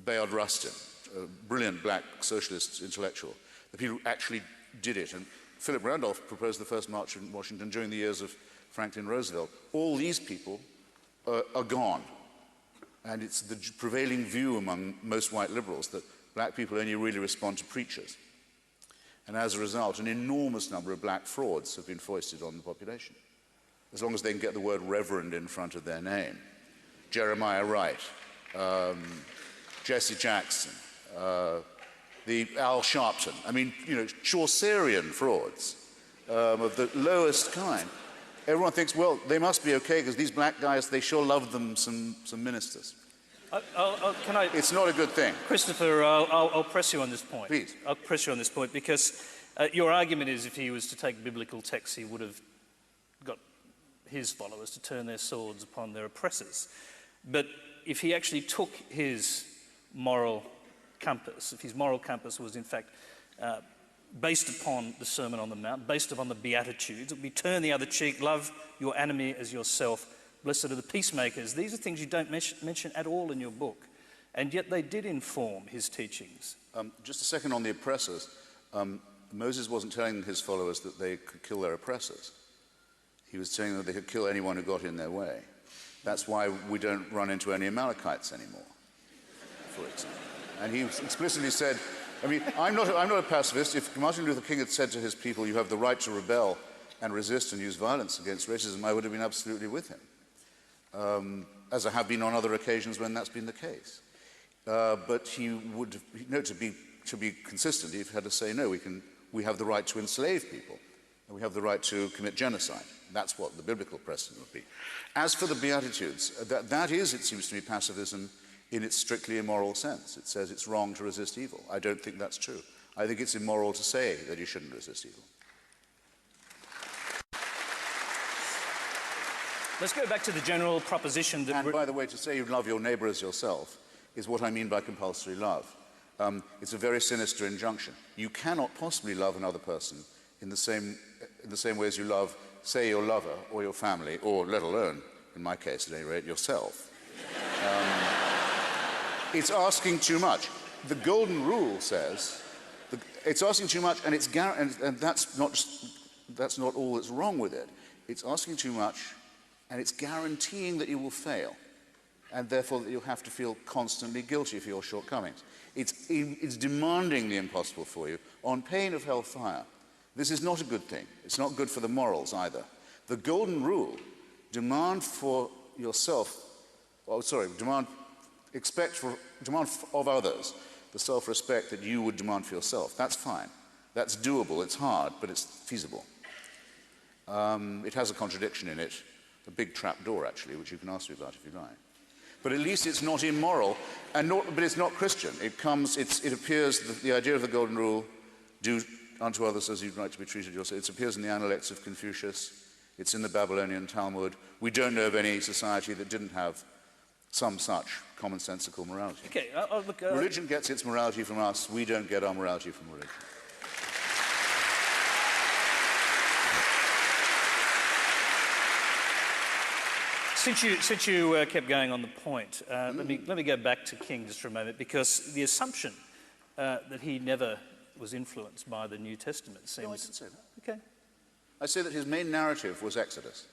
Bayard Rustin, a brilliant black socialist intellectual, the people who actually did it. And Philip Randolph proposed the first march in Washington during the years of Franklin Roosevelt. All these people are gone. And it's the prevailing view among most white liberals that black people only really respond to preachers. And as a result, an enormous number of black frauds have been foisted on the population, as long as they can get the word reverend in front of their name. Jeremiah Wright, Jesse Jackson, the Al Sharpton. I mean, Chaucerian frauds of the lowest kind. Everyone thinks, well, they must be okay because these black guys, they sure love them some ministers. It's not a good thing. Christopher, I'll press you on this point. Please. I'll press you on this point because your argument is if he was to take biblical texts, he would have got his followers to turn their swords upon their oppressors. But if he actually took his moral compass, if his moral compass was in fact based upon the Sermon on the Mount, based upon the Beatitudes, it would be turn the other cheek, love your enemy as yourself, blessed are the peacemakers. These are things you don't mention at all in your book, and yet they did inform his teachings. Just a second on the oppressors. Moses wasn't telling his followers that they could kill their oppressors. He was telling them that they could kill anyone who got in their way. That's why we don't run into any Amalekites anymore, for example. And he explicitly said, I mean, I'm not a pacifist. If Martin Luther King had said to his people, you have the right to rebel and resist and use violence against racism, I would have been absolutely with him, as I have been on other occasions when that's been the case. But he would, to be consistent, he had to say, no, we have the right to enslave people, and we have the right to commit genocide. That's what the biblical precedent would be. As for the Beatitudes, that is, it seems to me, pacifism in its strictly immoral sense. It says it's wrong to resist evil. I don't think that's true. I think it's immoral to say that you shouldn't resist evil. Let's go back to the general proposition that... And by the way, to say you love your neighbor as yourself is what I mean by compulsory love. It's a very sinister injunction. You cannot possibly love another person in the same way as you love, say, your lover or your family, or let alone, in my case at any rate, yourself. It's asking too much. The golden rule says it's asking too much, and that's not all that's wrong with it. It's asking too much, and it's guaranteeing that you will fail, and therefore that you'll have to feel constantly guilty for your shortcomings. It's demanding the impossible for you on pain of hellfire. This is not a good thing. It's not good for the morals either. The golden rule, demand for yourself, demand of others the self-respect that you would demand for yourself. That's fine. That's doable. It's hard, but it's feasible. It has a contradiction in it, a big trap door, actually, which you can ask me about if you like. But at least it's not immoral, but it's not Christian. It appears that the idea of the golden rule, do unto others as you'd like to be treated yourself. It appears in the Analects of Confucius. It's in the Babylonian Talmud. We don't know of any society that didn't have some such commonsensical morality. Okay, look, religion gets its morality from us. We don't get our morality from religion. Since you kept going on the point, let me go back to King just for a moment, because the assumption that he never was influenced by the New Testament seems... No, I didn't say that. Okay. I say that his main narrative was Exodus.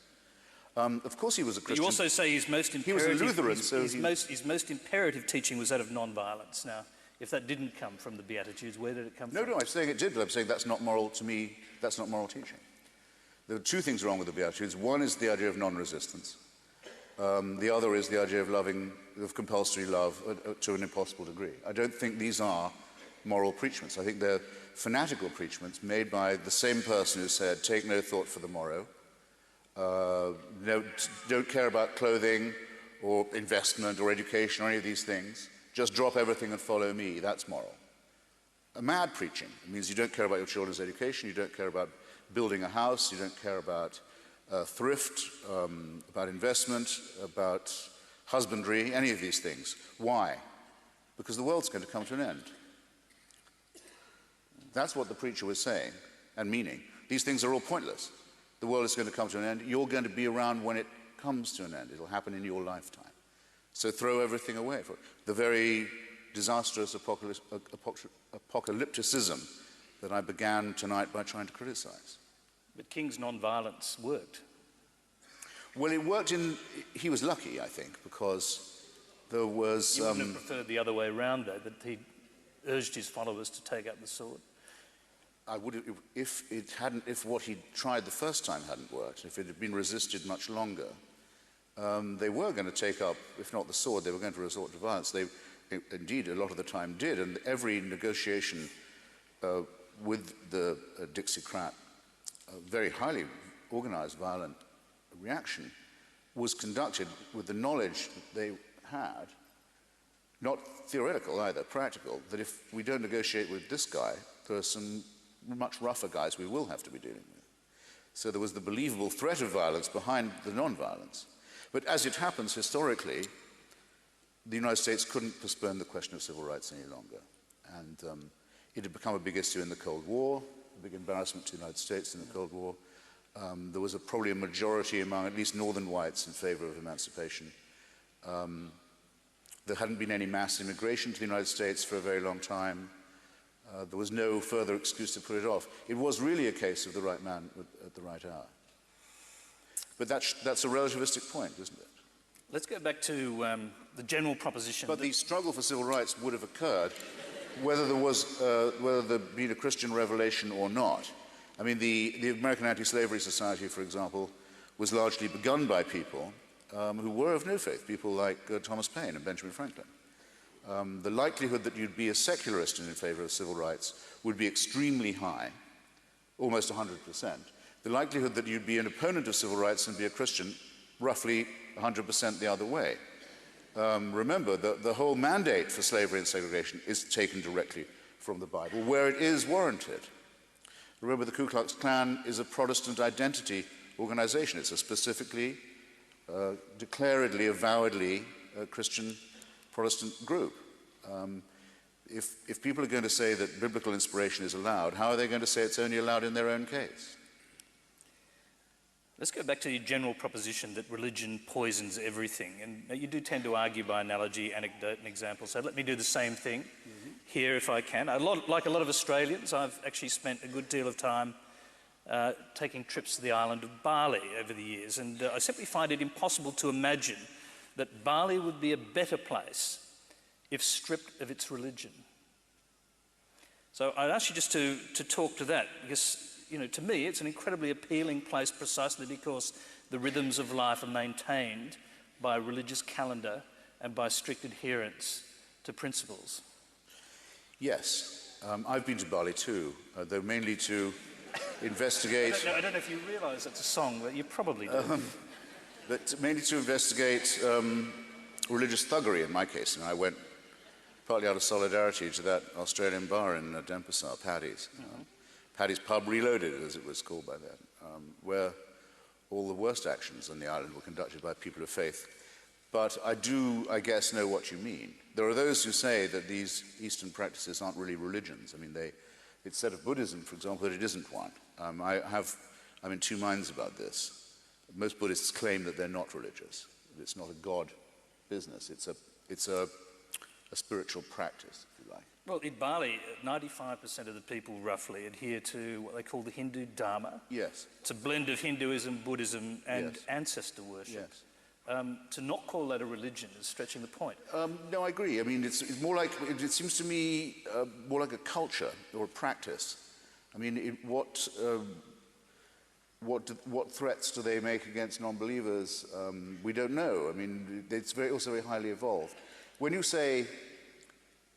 Of course he was a Christian. You also say his most imperative... He was a Lutheran, his most imperative teaching was that of non-violence. Now, if that didn't come from the Beatitudes, where did it come from? No, I'm saying it did, but I'm saying that's not moral to me. That's not moral teaching. There are two things wrong with the Beatitudes. One is the idea of non-resistance. The other is the idea of compulsory love to an impossible degree. I don't think these are moral preachments. I think they're fanatical preachments made by the same person who said, take no thought for the morrow, don't care about clothing or investment or education or any of these things, just drop everything and follow me. That's moral. A mad preaching. It means you don't care about your children's education, you don't care about building a house, you don't care about thrift, about investment, about husbandry, any of these things. Why? Because the world's going to come to an end. That's what the preacher was saying and meaning. These things are all pointless. The world is going to come to an end. You're going to be around when it comes to an end. It'll happen in your lifetime. So throw everything away. The very disastrous apocalypticism that I began tonight by trying to criticize. But King's non-violence worked. Well, it worked he was lucky, I think, because there was... You wouldn't have preferred the other way around, though, that he urged his followers to take up the sword? I would have, if what he tried the first time hadn't worked, if it had been resisted much longer, they were going to take up, if not the sword, they were going to resort to violence. They, indeed, a lot of the time did, and every negotiation with the Dixiecrat, very highly organized violent reaction, was conducted with the knowledge that they had, not theoretical either, practical, that if we don't negotiate with this guy, there are some much rougher guys we will have to be dealing with. So there was the believable threat of violence behind the non-violence. But as it happens, historically, the United States couldn't postpone the question of civil rights any longer. And it had become a big issue in the Cold War, a big embarrassment to the United States in the Cold War. There was probably a majority among at least northern whites in favor of emancipation. There hadn't been any mass immigration to the United States for a very long time. There was no further excuse to put it off. It was really a case of the right man at the right hour. But that's a relativistic point, isn't it? Let's go back to the general proposition. But the struggle for civil rights would have occurred whether there'd been a Christian revelation or not. I mean, the American Anti-Slavery Society, for example, was largely begun by people who were of no faith, people like Thomas Paine and Benjamin Franklin. The likelihood that you'd be a secularist and in favor of civil rights would be extremely high, almost 100%. The likelihood that you'd be an opponent of civil rights and be a Christian, roughly 100% the other way. Remember, the whole mandate for slavery and segregation is taken directly from the Bible, where it is warranted. Remember, the Ku Klux Klan is a Protestant identity organization. It's a specifically, declaredly, avowedly Christian Protestant group. If people are going to say that biblical inspiration is allowed, how are they going to say it's only allowed in their own case? Let's go back to your general proposition that religion poisons everything. And you do tend to argue by analogy, anecdote, and example. So let me do the same thing here if I can. Like a lot of Australians, I've actually spent a good deal of time taking trips to the island of Bali over the years. And I simply find it impossible to imagine that Bali would be a better place if stripped of its religion. So I'd ask you just to talk to that, because to me, it's an incredibly appealing place precisely because the rhythms of life are maintained by a religious calendar and by strict adherence to principles. Yes, I've been to Bali too, though mainly to investigate... I don't know if you realise that's a song, but you probably do. But mainly to investigate religious thuggery in my case. And I went partly out of solidarity to that Australian bar in Denpasar, Paddy's. Paddy's Pub Reloaded, as it was called by then, where all the worst actions on the island were conducted by people of faith. But I do, I guess, know what you mean. There are those who say that these Eastern practices aren't really religions. I mean, it's said of Buddhism, for example, that it isn't one. I'm in two minds about this. Most Buddhists claim that they're not religious. It's not a God business. It's a spiritual practice, if you like. Well, in Bali, 95% of the people roughly adhere to what they call the Hindu Dharma. Yes. It's a blend of Hinduism, Buddhism, and ancestor worship. Yes. To not call that a religion is stretching the point. No, I agree. I mean, it's more like, it seems to me more like a culture or a practice. I mean, what threats do they make against non-believers? We don't know. I mean, it's also very highly evolved. When you say,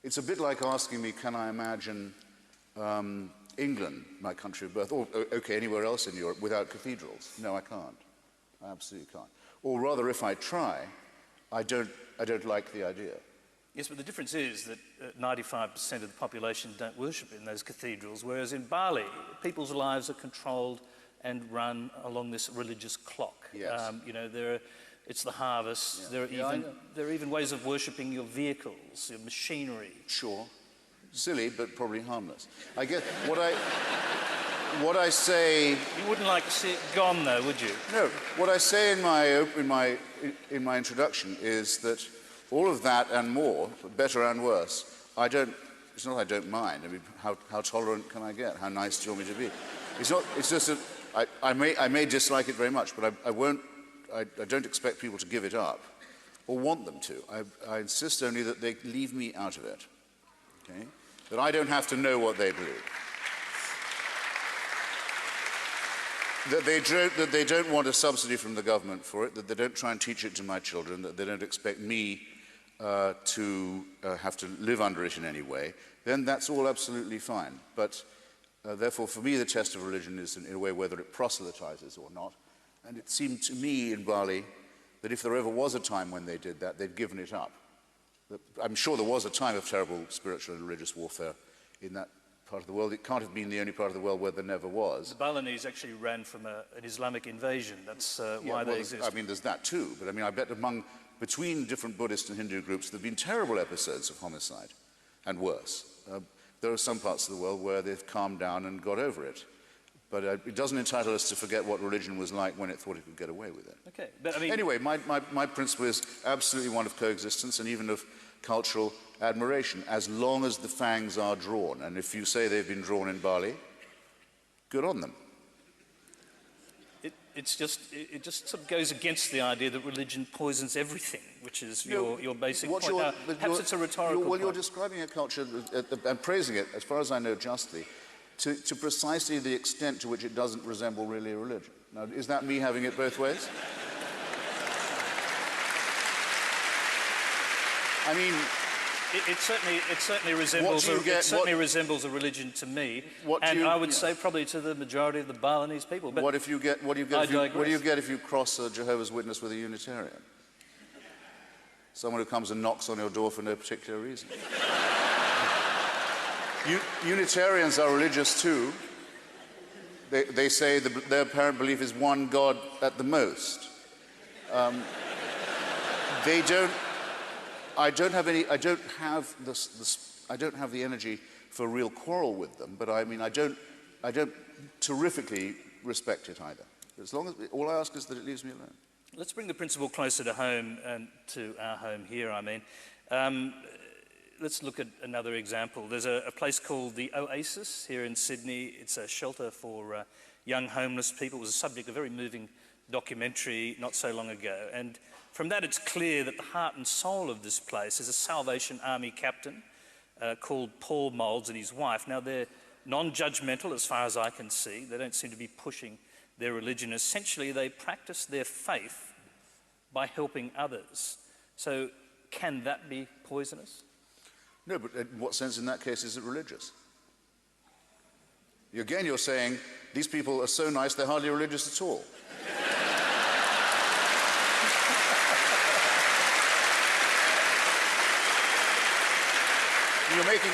it's a bit like asking me, can I imagine England, my country of birth, or anywhere else in Europe without cathedrals? No, I can't. I absolutely can't. Or rather, if I try, I don't like the idea. Yes, but the difference is that 95% of the population don't worship in those cathedrals, whereas in Bali, people's lives are controlled and run along this religious clock. Yes. It's the harvest. Yeah. There are even ways of worshipping your vehicles, your machinery. Sure. Silly, but probably harmless. I guess what I say... You wouldn't like to see it gone, though, would you? No. What I say in my introduction is that all of that and more, better and worse, it's not I don't mind. I mean, how tolerant can I get? How nice do you want me to be? It's just that I may dislike it very much, but I don't expect people to give it up or want them to. I insist only that they leave me out of it, okay? That I don't have to know what they believe. That they don't want a subsidy from the government for it, that they don't try and teach it to my children, that they don't expect me to have to live under it in any way, then that's all absolutely fine. But therefore, for me, the test of religion is in a way whether it proselytizes or not. And it seemed to me in Bali that if there ever was a time when they did that, they'd given it up. I'm sure there was a time of terrible spiritual and religious warfare in that part of the world. It can't have been the only part of the world where there never was. The Balinese actually ran from an Islamic invasion. That's why they exist. I mean, there's that too. But I mean, I bet between different Buddhist and Hindu groups, there have been terrible episodes of homicide and worse. There are some parts of the world where they've calmed down and got over it. But it doesn't entitle us to forget what religion was like when it thought it could get away with it. Okay, but I mean... Anyway, my principle is absolutely one of coexistence and even of cultural admiration, as long as the fangs are drawn. And if you say they've been drawn in Bali, good on them. It just sort of goes against the idea that religion poisons everything, which is your basic point. Now, perhaps it's a rhetorical point. Well, you're describing a culture and praising it, as far as I know, justly, to precisely the extent to which it doesn't resemble really a religion. Now, is that me having it both ways? I mean, it certainly resembles a religion to me, and I would say probably to the majority of the Balinese people. But what do you get if you cross a Jehovah's Witness with a Unitarian? Someone who comes and knocks on your door for no particular reason. Unitarians are religious too. They say their apparent belief is one God at the most. They don't. I don't have the energy for a real quarrel with them, but I mean, I don't terrifically respect it either. As long as, all I ask is that it leaves me alone. Let's bring the principle closer to home, and to our home here, I mean. Let's look at another example. There's a place called the Oasis here in Sydney. It's a shelter for young homeless people. It was a subject of a very moving documentary not so long ago. And from that, it's clear that the heart and soul of this place is a Salvation Army captain called Paul Moulds and his wife. Now, they're non-judgmental as far as I can see. They don't seem to be pushing their religion. Essentially, they practice their faith by helping others. So can that be poisonous? No, but in what sense in that case is it religious? Again, you're saying these people are so nice they're hardly religious at all. You're making...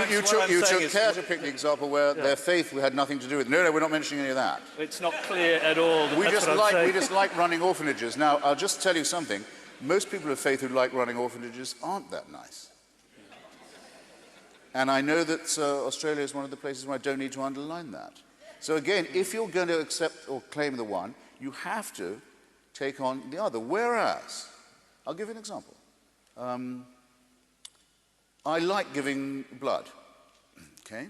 You took care to pick the example where their faith had nothing to do with it. No, we're not mentioning any of that. It's not clear at all. We just like running orphanages. Now, I'll just tell you something. Most people of faith who like running orphanages aren't that nice. And I know that Australia is one of the places where I don't need to underline that. So again, if you're going to accept or claim the one, you have to take on the other. Whereas, I'll give you an example. I like giving blood, okay?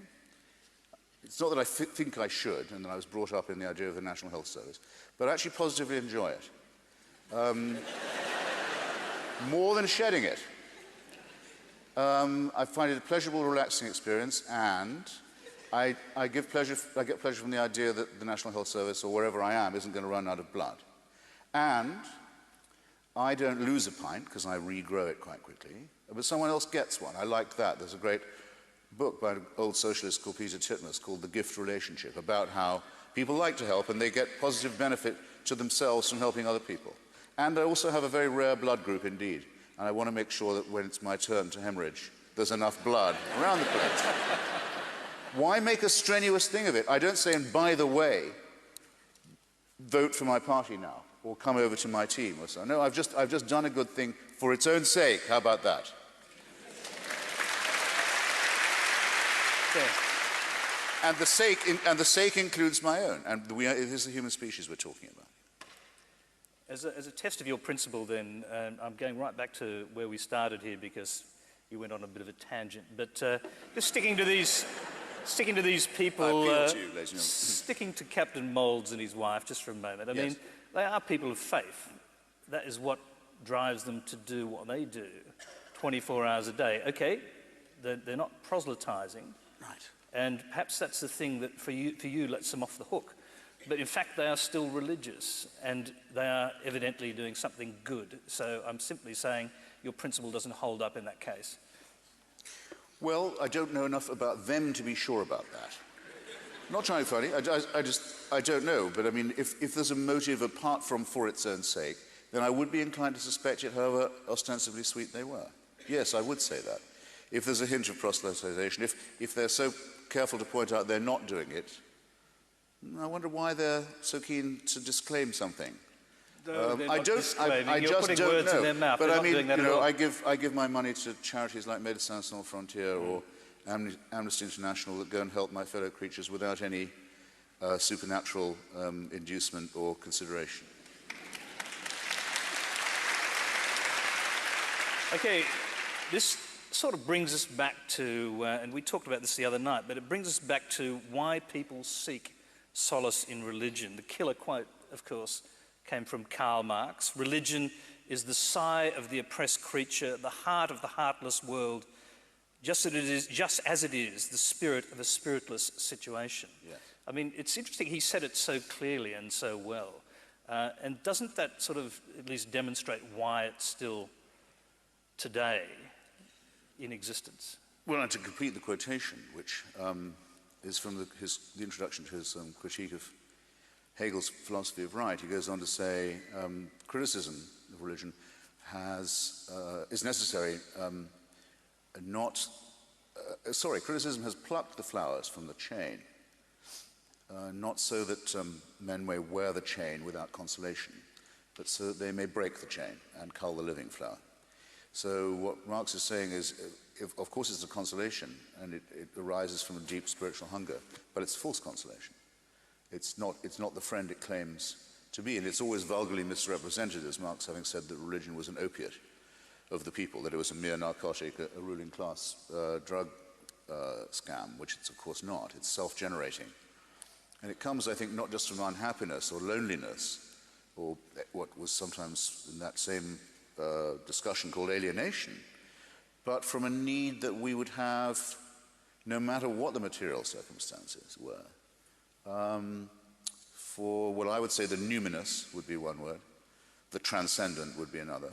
It's not that I think I should, and that I was brought up in the idea of the National Health Service, but I actually positively enjoy it. More than shedding it. I find it a pleasurable, relaxing experience, and I get pleasure from the idea that the National Health Service, or wherever I am, isn't going to run out of blood. And I don't lose a pint, because I regrow it quite quickly, but someone else gets one. I like that. There's a great book by an old socialist called Peter Titmuss called The Gift Relationship, about how people like to help and they get positive benefit to themselves from helping other people. And I also have a very rare blood group indeed, and I want to make sure that when it's my turn to hemorrhage, there's enough blood around the place. Why make a strenuous thing of it? I don't say, and by the way, vote for my party now, or come over to my team or so. No, I've just done a good thing for its own sake. How about that? Okay. And the sake includes my own, and it is the human species we're talking about. As a test of your principle, then, I'm going right back to where we started here because you went on a bit of a tangent. But just sticking to these people, sticking to Captain Moulds and his wife just for a moment. I mean, they are people of faith. That is what drives them to do what they do, 24 hours a day. Okay, they're not proselytizing. Right. And perhaps that's the thing that for you lets them off the hook. But in fact, they are still religious, and they are evidently doing something good. So I'm simply saying your principle doesn't hold up in that case. Well, I don't know enough about them to be sure about that. Not trying to be funny, I don't know. But I mean, if there's a motive apart from for its own sake, then I would be inclined to suspect it, however ostensibly sweet they were. Yes, I would say that. If there's a hint of proselytization, if they're so careful to point out they're not doing it, I wonder why they're so keen to disclaim something. I just don't know. But I mean, you know, I give my money to charities like Médecins Sans Frontières or Amnesty International that go and help my fellow creatures without any supernatural inducement or consideration. Okay, this sort of brings us back to, and we talked about this the other night, but it brings us back to why people seek solace in religion. The killer quote, of course, came from Karl Marx. Religion is the sigh of the oppressed creature, the heart of the heartless world, just as it is the spirit of a spiritless situation. Yes. I mean, it's interesting, he said it so clearly and so well. And doesn't that sort of at least demonstrate why it's still today in existence? Well, and to complete the quotation, which is from the introduction to his critique of Hegel's philosophy of right, he goes on to say criticism of religion is necessary. Criticism has plucked the flowers from the chain, not so that men may wear the chain without consolation, but so that they may break the chain and cull the living flower. So what Marx is saying is, of course it's a consolation, and it arises from a deep spiritual hunger, but it's false consolation. It's not the friend it claims to be, and it's always vulgarly misrepresented as Marx having said that religion was an opiate of the people, that it was a mere narcotic, a ruling class drug scam, which it's of course not. It's self-generating. And it comes, I think, not just from unhappiness or loneliness, or what was sometimes in that same discussion called alienation, but from a need that we would have, no matter what the material circumstances were, for what I would say the numinous would be one word, the transcendent would be another,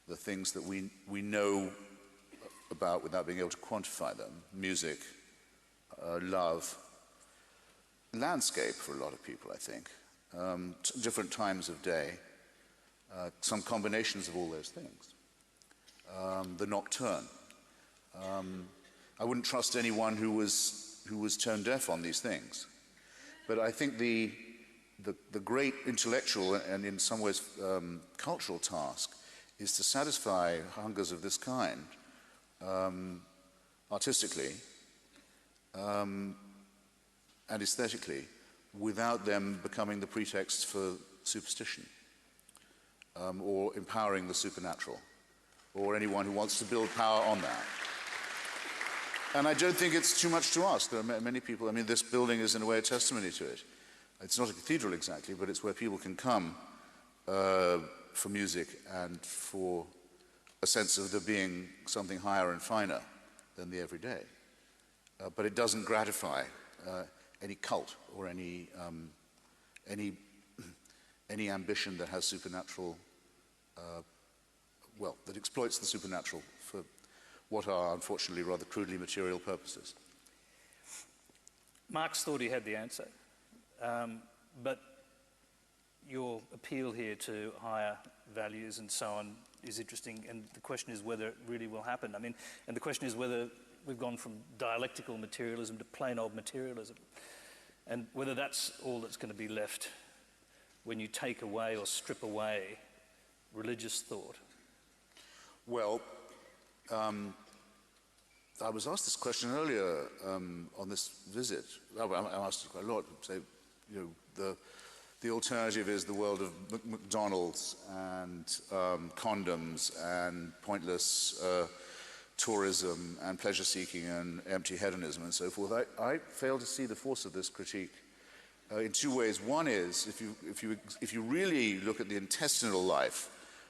the things that we know about without being able to quantify them, music, love, landscape for a lot of people, I think, different times of day, some combinations of all those things. The nocturne. I wouldn't trust anyone who was tone deaf on these things. But I think the great intellectual and in some ways cultural task is to satisfy hungers of this kind artistically and aesthetically without them becoming the pretext for superstition. Or empowering the supernatural, or anyone who wants to build power on that. And I don't think it's too much to ask. There are many people, I mean, this building is in a way a testimony to it. It's not a cathedral exactly, but it's where people can come for music and for a sense of there being something higher and finer than the everyday. But it doesn't gratify any cult or any ambition that has supernatural, that exploits the supernatural for what are unfortunately rather crudely material purposes. Marx thought he had the answer, but your appeal here to higher values and so on is interesting, and the question is whether it really will happen. I mean, and the question is whether we've gone from dialectical materialism to plain old materialism, and whether that's all that's going to be left when you take away or strip away religious thought. Well, I was asked this question earlier on this visit. I asked it quite a lot. Say, the alternative is the world of McDonald's and condoms and pointless tourism and pleasure-seeking and empty hedonism and so forth. I fail to see the force of this critique in two ways. One is, if you really look at the intestinal life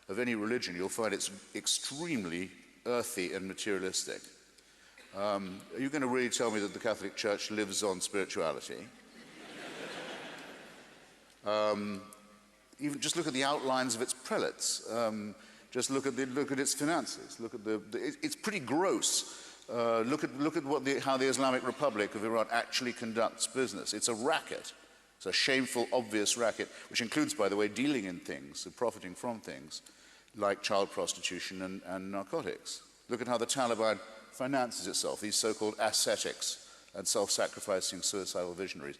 of any religion, you'll find it's extremely earthy and materialistic. Are you going to really tell me that the Catholic Church lives on spirituality? Even just look at the outlines of its prelates. Just look at its finances. Look at it's pretty gross. Look at how the Islamic Republic of Iran actually conducts business. It's a racket. It's a shameful, obvious racket, which includes, by the way, dealing in things, profiting from things, like child prostitution and narcotics. Look at how the Taliban finances itself, these so-called ascetics and self-sacrificing suicidal visionaries.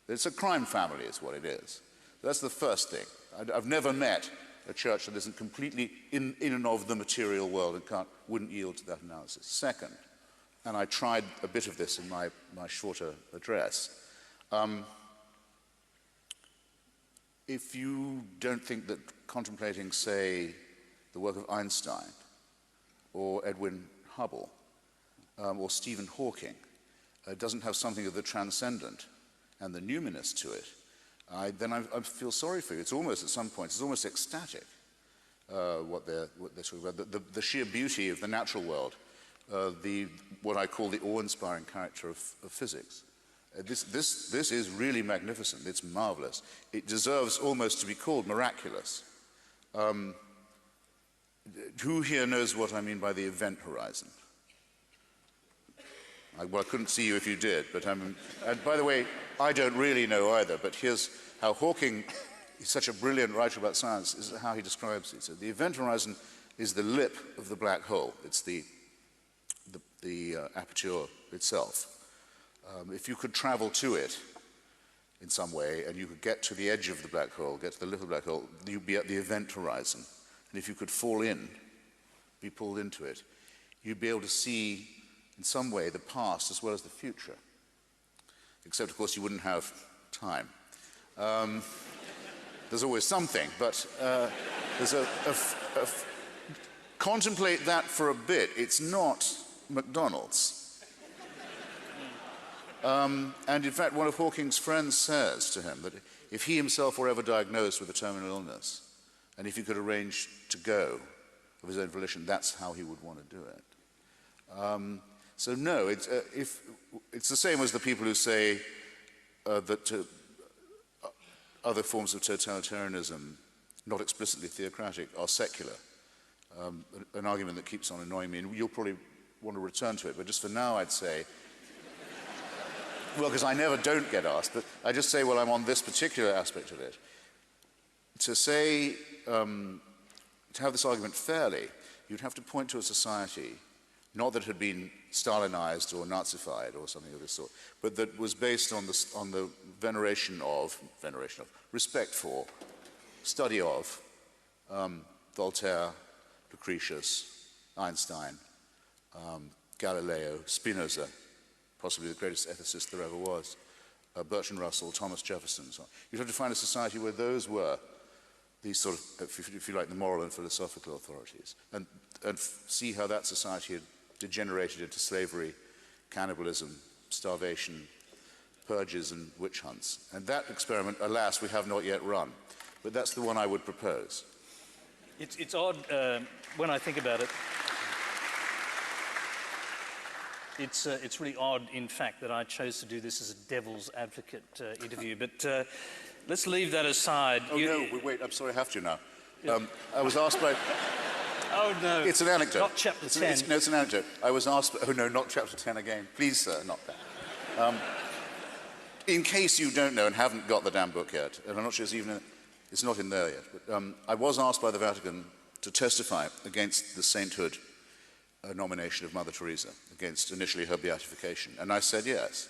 It's a crime family is what it is. That's the first thing. I've never met a church that isn't completely in and of the material world and wouldn't yield to that analysis. Second, and I tried a bit of this in my shorter address, if you don't think that contemplating, say, the work of Einstein or Edwin Hubble, or Stephen Hawking doesn't have something of the transcendent and the numinous to it, then I feel sorry for you. It's almost, at some points, it's almost ecstatic what they're talking about. The sheer beauty of the natural world, what I call the awe-inspiring character of physics. This is really magnificent. It's marvelous. It deserves almost to be called miraculous. Who here knows what I mean by the event horizon? Well, I couldn't see you if you did, but and by the way, I don't really know either, but here's how Hawking, he's such a brilliant writer about science, is how he describes it. So the event horizon is the lip of the black hole. It's the aperture itself. If you could travel to it in some way, and you could get to the edge of the black hole, get to the little black hole, you'd be at the event horizon. And if you could fall in, be pulled into it, you'd be able to see, in some way, the past as well as the future. Except, of course, you wouldn't have time. There's always something, but there's contemplate that for a bit. It's not McDonald's. And in fact, one of Hawking's friends says to him that if he himself were ever diagnosed with a terminal illness, and if he could arrange to go of his own volition, that's how he would want to do it. So no, it's the same as the people who say that other forms of totalitarianism, not explicitly theocratic, are secular. An argument that keeps on annoying me, and you'll probably want to return to it, but just for now I'd say, well, because I never don't get asked, but I just say, well, I'm on this particular aspect of it. To say, to have this argument fairly, you'd have to point to a society, not that had been Stalinized or Nazified or something of this sort, but that was based on the veneration of, respect for, study of Voltaire, Lucretius, Einstein, Galileo, Spinoza, possibly the greatest ethicist there ever was, Bertrand Russell, Thomas Jefferson, and so on. You'd have to find a society where those were these sort of, if you like, the moral and philosophical authorities, and see how that society had degenerated into slavery, cannibalism, starvation, purges, and witch hunts. And that experiment, alas, we have not yet run. But that's the one I would propose. It's odd when I think about it. It's really odd, in fact, that I chose to do this as a devil's advocate interview. But let's leave that aside. Oh, no, wait, I'm sorry, I have to now. I was asked by... Oh, no. It's an anecdote. Not chapter 10. No, it's an anecdote. I was asked... Oh, no, not chapter 10 again. Please, sir, not that. In case you don't know and haven't got the damn book yet, and I'm not sure it's not in there yet, but I was asked by the Vatican to testify against the sainthood nomination of Mother Teresa, against initially her beatification. And I said yes,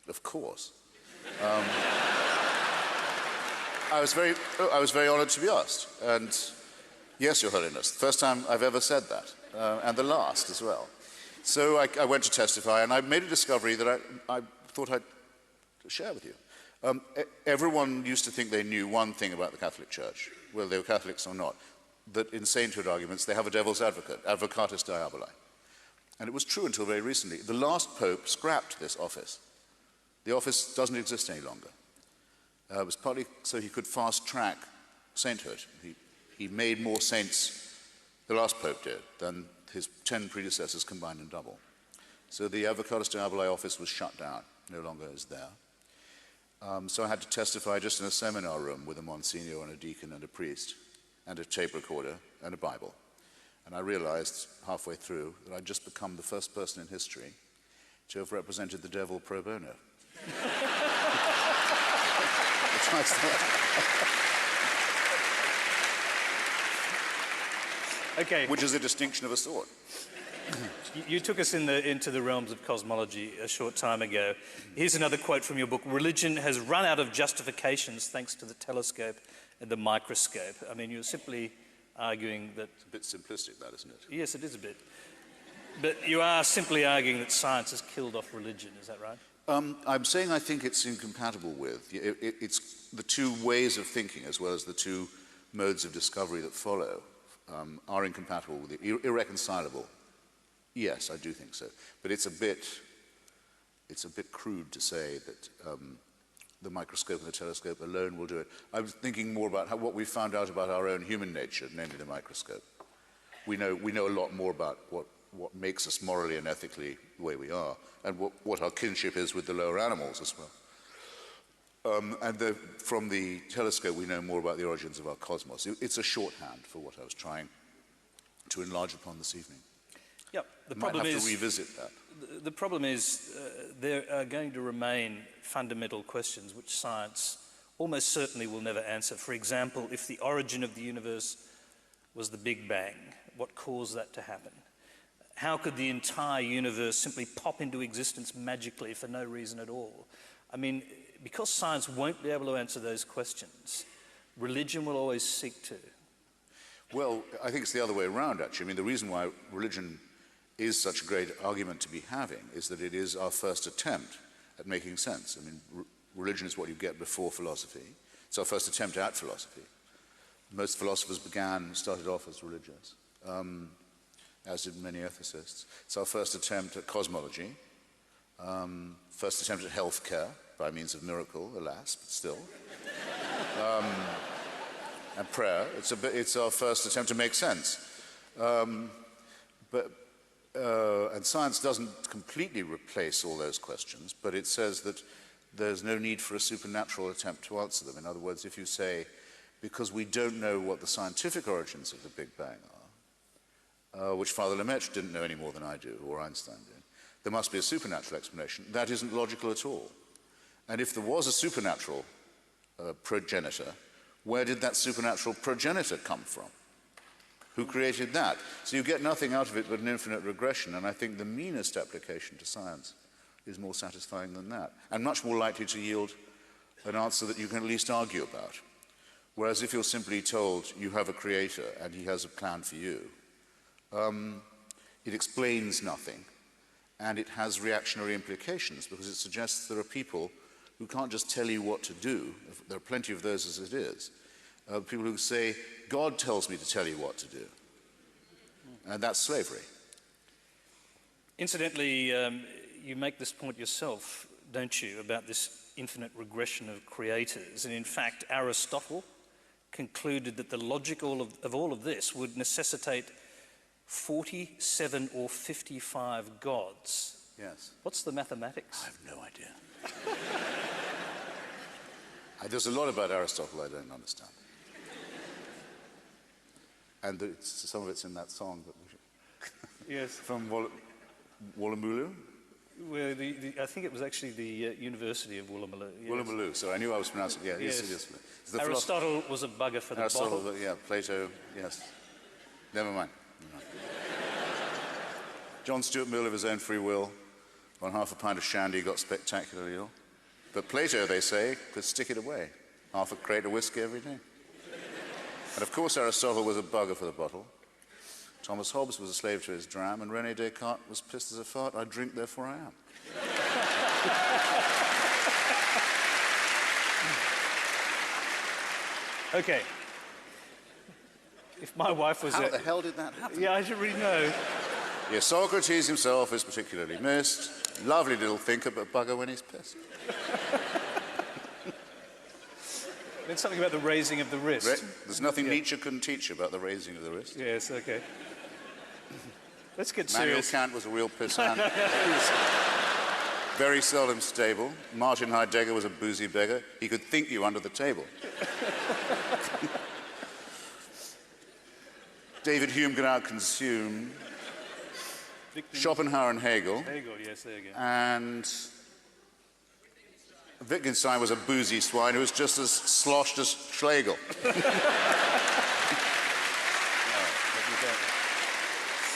of course. I was very honored to be asked. And yes, Your Holiness, the first time I've ever said that, and the last as well. So I went to testify, and I made a discovery that I thought I'd share with you. Everyone used to think they knew one thing about the Catholic Church, whether they were Catholics or not, that in sainthood arguments they have a devil's advocate, advocatus diaboli. And it was true until very recently. The last pope scrapped this office. The office doesn't exist any longer. It was partly so he could fast-track sainthood. He made more saints, the last pope did, than his 10 predecessors combined in double. So the advocatus diaboli office was shut down, no longer is there. So I had to testify just in a seminar room with a Monsignor and a deacon and a priest, and a tape recorder and a Bible. And I realized halfway through that I'd just become the first person in history to have represented the devil pro bono. Okay. Which is a distinction of a sort. You took us into the realms of cosmology a short time ago. Here's another quote from your book. Religion has run out of justifications thanks to the telescope and the microscope. I mean, you're simply arguing that... It's a bit simplistic, that, isn't it? Yes, it is a bit. But you are simply arguing that science has killed off religion, is that right? I'm saying I think it's incompatible with. It's the two ways of thinking as well as the two modes of discovery that follow are incompatible with it, irreconcilable Yes, I do think so. But it's a bit crude to say that the microscope and the telescope alone will do it. I was thinking more about what we found out about our own human nature, namely the microscope. We know a lot more about what makes us morally and ethically the way we are, and what our kinship is with the lower animals as well. From the telescope, we know more about the origins of our cosmos. It's a shorthand for what I was trying to enlarge upon this evening. Yep. The Might problem have is to revisit that. the problem is there are going to remain fundamental questions which science almost certainly will never answer. For example, if the origin of the universe was the Big Bang, what caused that to happen? How could the entire universe simply pop into existence magically for no reason at all? I mean, because science won't be able to answer those questions, religion will always seek to. Well, I think it's the other way around, actually. I mean, the reason why religion is such a great argument to be having is that it is our first attempt at making sense. I mean, religion is what you get before philosophy. It's our first attempt at philosophy. Most philosophers started off as religious, as did many ethicists. It's our first attempt at cosmology, first attempt at healthcare, by means of miracle, alas, but still. And prayer. It's our first attempt to make sense. And science doesn't completely replace all those questions, but it says that there's no need for a supernatural attempt to answer them. In other words, if you say, because we don't know what the scientific origins of the Big Bang are, which Father Lemaitre didn't know any more than I do, or Einstein did, there must be a supernatural explanation. That isn't logical at all. And if there was a supernatural progenitor, where did that supernatural progenitor come from? Who created that? So you get nothing out of it but an infinite regression, and I think the meanest application to science is more satisfying than that, and much more likely to yield an answer that you can at least argue about. Whereas if you're simply told you have a creator and he has a plan for you, it explains nothing, and it has reactionary implications, because it suggests there are people who can't just tell you what to do. There are plenty of those as it is. People who say, God tells me to tell you what to do. And that's slavery. Incidentally, you make this point yourself, don't you, about this infinite regression of creators. And in fact, Aristotle concluded that the logic of all of this would necessitate 47 or 55 gods. Yes. What's the mathematics? I have no idea. There's a lot about Aristotle I don't understand. And some of it's in that song that we Yes. from Woolloomooloo? Well, I think it was actually the University of Woolloomooloo. Yes. Woolloomooloo, so I knew I was pronouncing it. Yeah, Yes. yes. Aristotle was a bugger for the Aristotle, bottle. yeah, Plato, yes. Never mind. John Stuart Mill, of his own free will, on half a pint of shandy, got spectacularly ill. But Plato, they say, could stick it away. Half a crate of whiskey every day. And of course Aristotle was a bugger for the bottle. Thomas Hobbes was a slave to his dram, and René Descartes was pissed as a fart. I drink, therefore I am. Okay. If my wife was How the hell did that happen? Yeah, I should really know. Yes, Socrates himself is particularly missed. Lovely little thinker, but bugger when he's pissed. Then something about the raising of the wrist. There's nothing Nietzsche couldn't teach about the raising of the wrist. Yes, okay. Let's get Immanuel serious. Kant was a real pissant. Very seldom stable. Martin Heidegger was a boozy beggar. He could think you under the table. David Hume could out-consume. Schopenhauer and Hegel. Hegel, yes, there you go. And Wittgenstein was a boozy swine who was just as sloshed as Schlegel.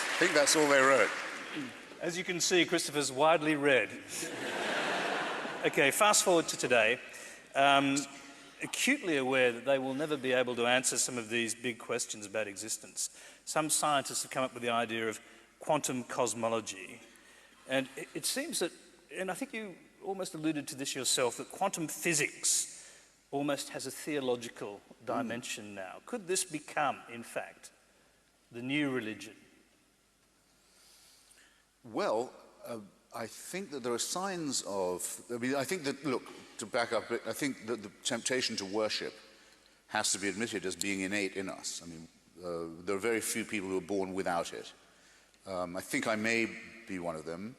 I think that's all they wrote. As you can see, Christopher's widely read. Okay, fast forward to today. Acutely aware that they will never be able to answer some of these big questions about existence, some scientists have come up with the idea of quantum cosmology. And it seems that, and I think you almost alluded to this yourself, that quantum physics almost has a theological dimension now. Could this become, in fact, the new religion? Well, I think that there are signs of, I think that, look, to back up a bit, I think that the temptation to worship has to be admitted as being innate in us. I mean, there are very few people who are born without it. I think I may be one of them,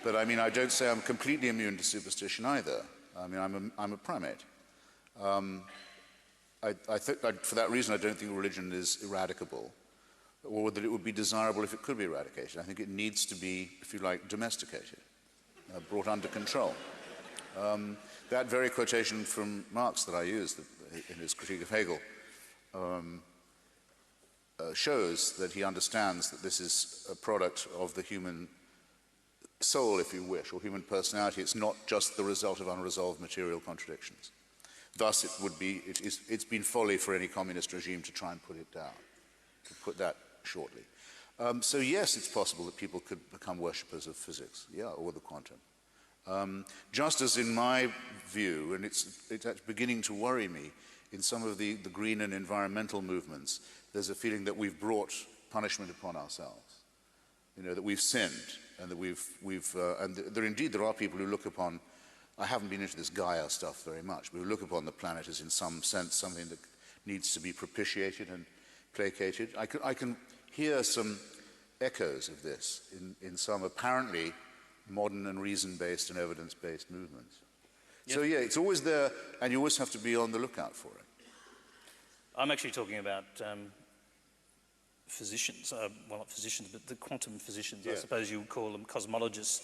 but I mean, I don't say I'm completely immune to superstition either. I mean, I'm a primate. I think for that reason, I don't think religion is eradicable, or that it would be desirable if it could be eradicated. I think it needs to be, if you like, domesticated, brought under control. That very quotation from Marx that I used in his critique of Hegel shows that he understands that this is a product of the human soul, if you wish, or human personality. It's not just the result of unresolved material contradictions. Thus, it's been folly for any communist regime to try and put it down, to put that shortly. So yes, it's possible that people could become worshippers of physics, yeah, or the quantum. Just as in my view, and it's beginning to worry me, in some of the green and environmental movements, there's a feeling that we've brought punishment upon ourselves. You know, that we've sinned, and that and there are people who look upon, I haven't been into this Gaia stuff very much, but who look upon the planet as in some sense something that needs to be propitiated and placated. I can hear some echoes of this in some apparently modern and reason-based and evidence-based movements. Yep. So yeah, it's always there, and you always have to be on the lookout for it. I'm actually talking about physicians, well, not physicians, but the quantum physicians, yeah. I suppose you would call them cosmologists.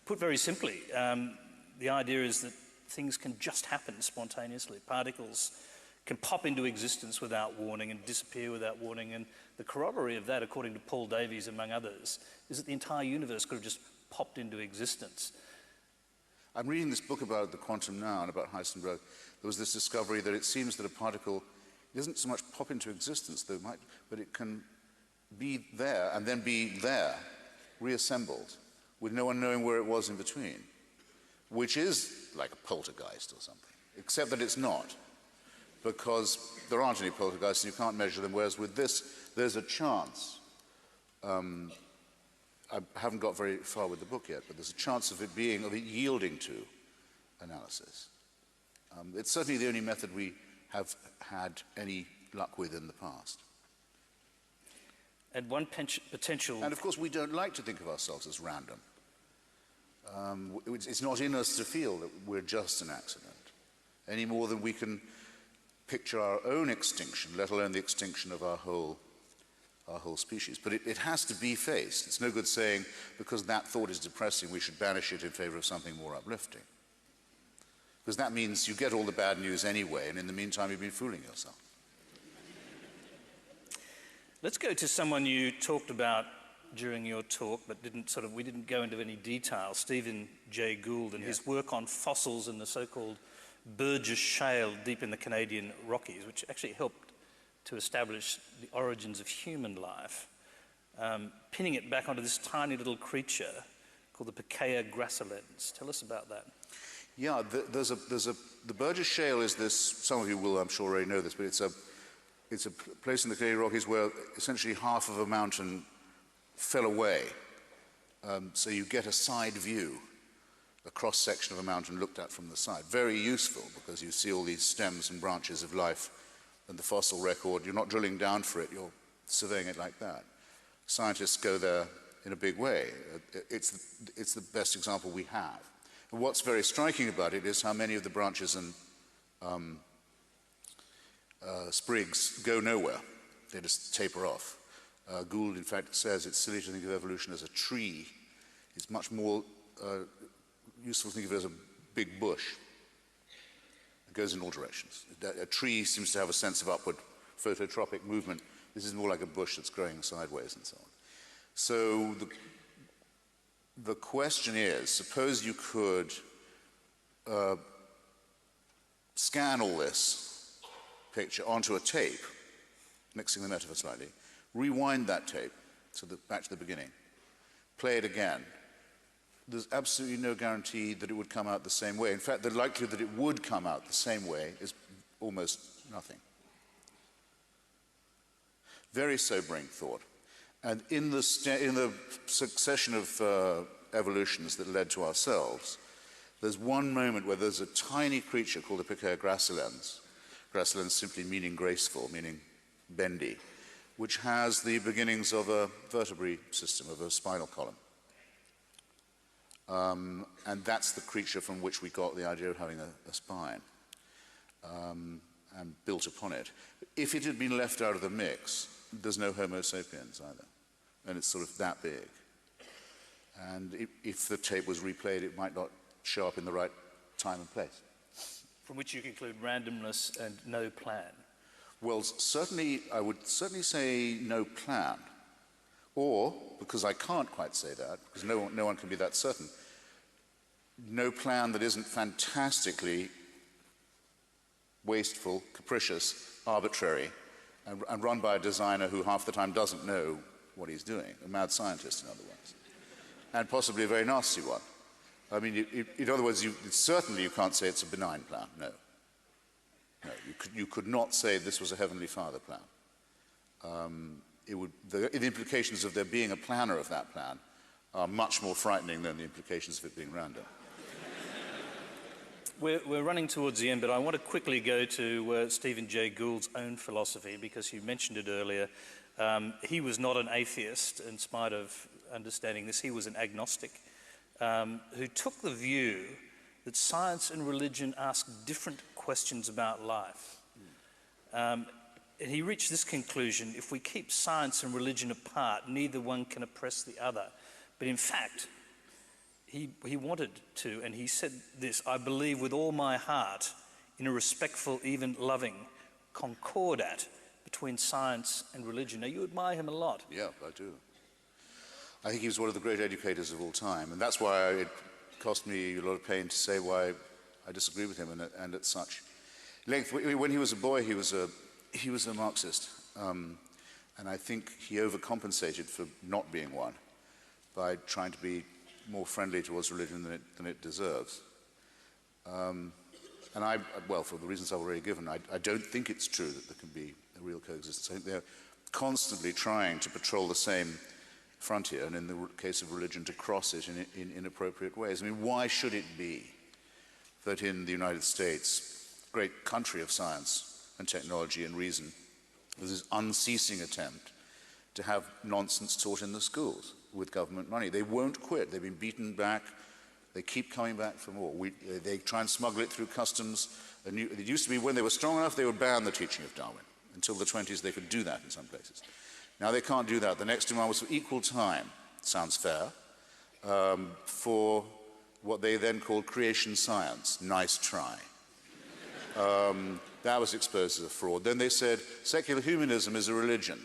Put very simply, the idea is that things can just happen spontaneously. Particles can pop into existence without warning and disappear without warning. And the corollary of that, according to Paul Davies, among others, is that the entire universe could have just popped into existence. I'm reading this book about the quantum now and about Heisenberg. There was this discovery that it seems that a particle doesn't so much pop into existence, though, but it can be there and then be there, reassembled, with no one knowing where it was in between, which is like a poltergeist or something, except that it's not, because there aren't any poltergeists and you can't measure them, whereas with this, there's a chance. I haven't got very far with the book yet, but there's a chance of it yielding to analysis. It's certainly the only method we have had any luck with in the past. And one potential... And of course, we don't like to think of ourselves as random. It's not in us to feel that we're just an accident, any more than we can picture our own extinction, let alone the extinction of our whole species. But it has to be faced. It's no good saying, because that thought is depressing, we should banish it in favor of something more uplifting. Because that means you get all the bad news anyway, and in the meantime, you've been fooling yourself. Let's go to someone you talked about during your talk, but we didn't go into any detail, Stephen Jay Gould and his work on fossils in the so-called Burgess Shale deep in the Canadian Rockies, which actually helped to establish the origins of human life, pinning it back onto this tiny little creature called the Pikaia gracilens. Tell us about that. Yeah, the Burgess Shale is this, some of you will, I'm sure, already know this, but it's a place in the Canadian Rockies where essentially half of a mountain fell away. So you get a side view, a cross-section of a mountain looked at from the side. Very useful, because you see all these stems and branches of life and the fossil record. You're not drilling down for it, you're surveying it like that. Scientists go there in a big way. It's the best example we have. And what's very striking about it is how many of the branches and sprigs go nowhere. They just taper off. Gould, in fact, says it's silly to think of evolution as a tree. It's much more useful to think of it as a big bush. It goes in all directions. A tree seems to have a sense of upward phototropic movement. This is more like a bush that's growing sideways and so on. So the question is, suppose you could scan all this picture onto a tape, mixing the metaphor slightly, rewind that tape back to the beginning, play it again. There's absolutely no guarantee that it would come out the same way. In fact, the likelihood that it would come out the same way is almost nothing. Very sobering thought. And in the succession of evolutions that led to ourselves, there's one moment where there's a tiny creature called the Pichia gracilens. Gracilens simply meaning graceful, meaning bendy, which has the beginnings of a vertebrae system, of a spinal column. And that's the creature from which we got the idea of having a spine, and built upon it. If it had been left out of the mix, there's no Homo sapiens either. And it's sort of that big. And if the tape was replayed, it might not show up in the right time and place. From which you conclude randomness and no plan. Well, certainly, I would certainly say no plan. Or, because I can't quite say that, because no one can be that certain, no plan that isn't fantastically wasteful, capricious, arbitrary, and run by a designer who half the time doesn't know what he's doing, a mad scientist, in other words, and possibly a very nasty one. I mean, in other words, certainly you can't say it's a benign plan, no. No, you could not say this was a Heavenly Father plan. The implications of there being a planner of that plan are much more frightening than the implications of it being random. We're running towards the end, but I want to quickly go to Stephen Jay Gould's own philosophy, because you mentioned it earlier. He was not an atheist, in spite of understanding this. He was an agnostic who took the view that science and religion ask different questions about life. And he reached this conclusion: if we keep science and religion apart, neither one can oppress the other. But in fact, he wanted to, and he said this: I believe with all my heart in a respectful, even loving concordat between science and religion. Now, you admire him a lot. Yeah, I do. I think he was one of the great educators of all time, and that's why it cost me a lot of pain to say why I disagree with him, and at such length. When he was a boy, he was a Marxist, and I think he overcompensated for not being one by trying to be more friendly towards religion than it deserves. And well, for the reasons I've already given, I don't think it's true that there can be a real coexistence. I think they're constantly trying to patrol the same frontier, and in the case of religion, to cross it in inappropriate ways. I mean, why should it be that in the United States, great country of science and technology and reason, there's this unceasing attempt to have nonsense taught in the schools with government money? They won't quit. They've been beaten back. They keep coming back for more. They try and smuggle it through customs. It used to be when they were strong enough, they would ban the teaching of Darwin. Until the 20s, they could do that in some places. Now they can't do that. The next demand was for equal time, sounds fair, for what they then called creation science. Nice try. That was exposed as a fraud. Then they said secular humanism is a religion.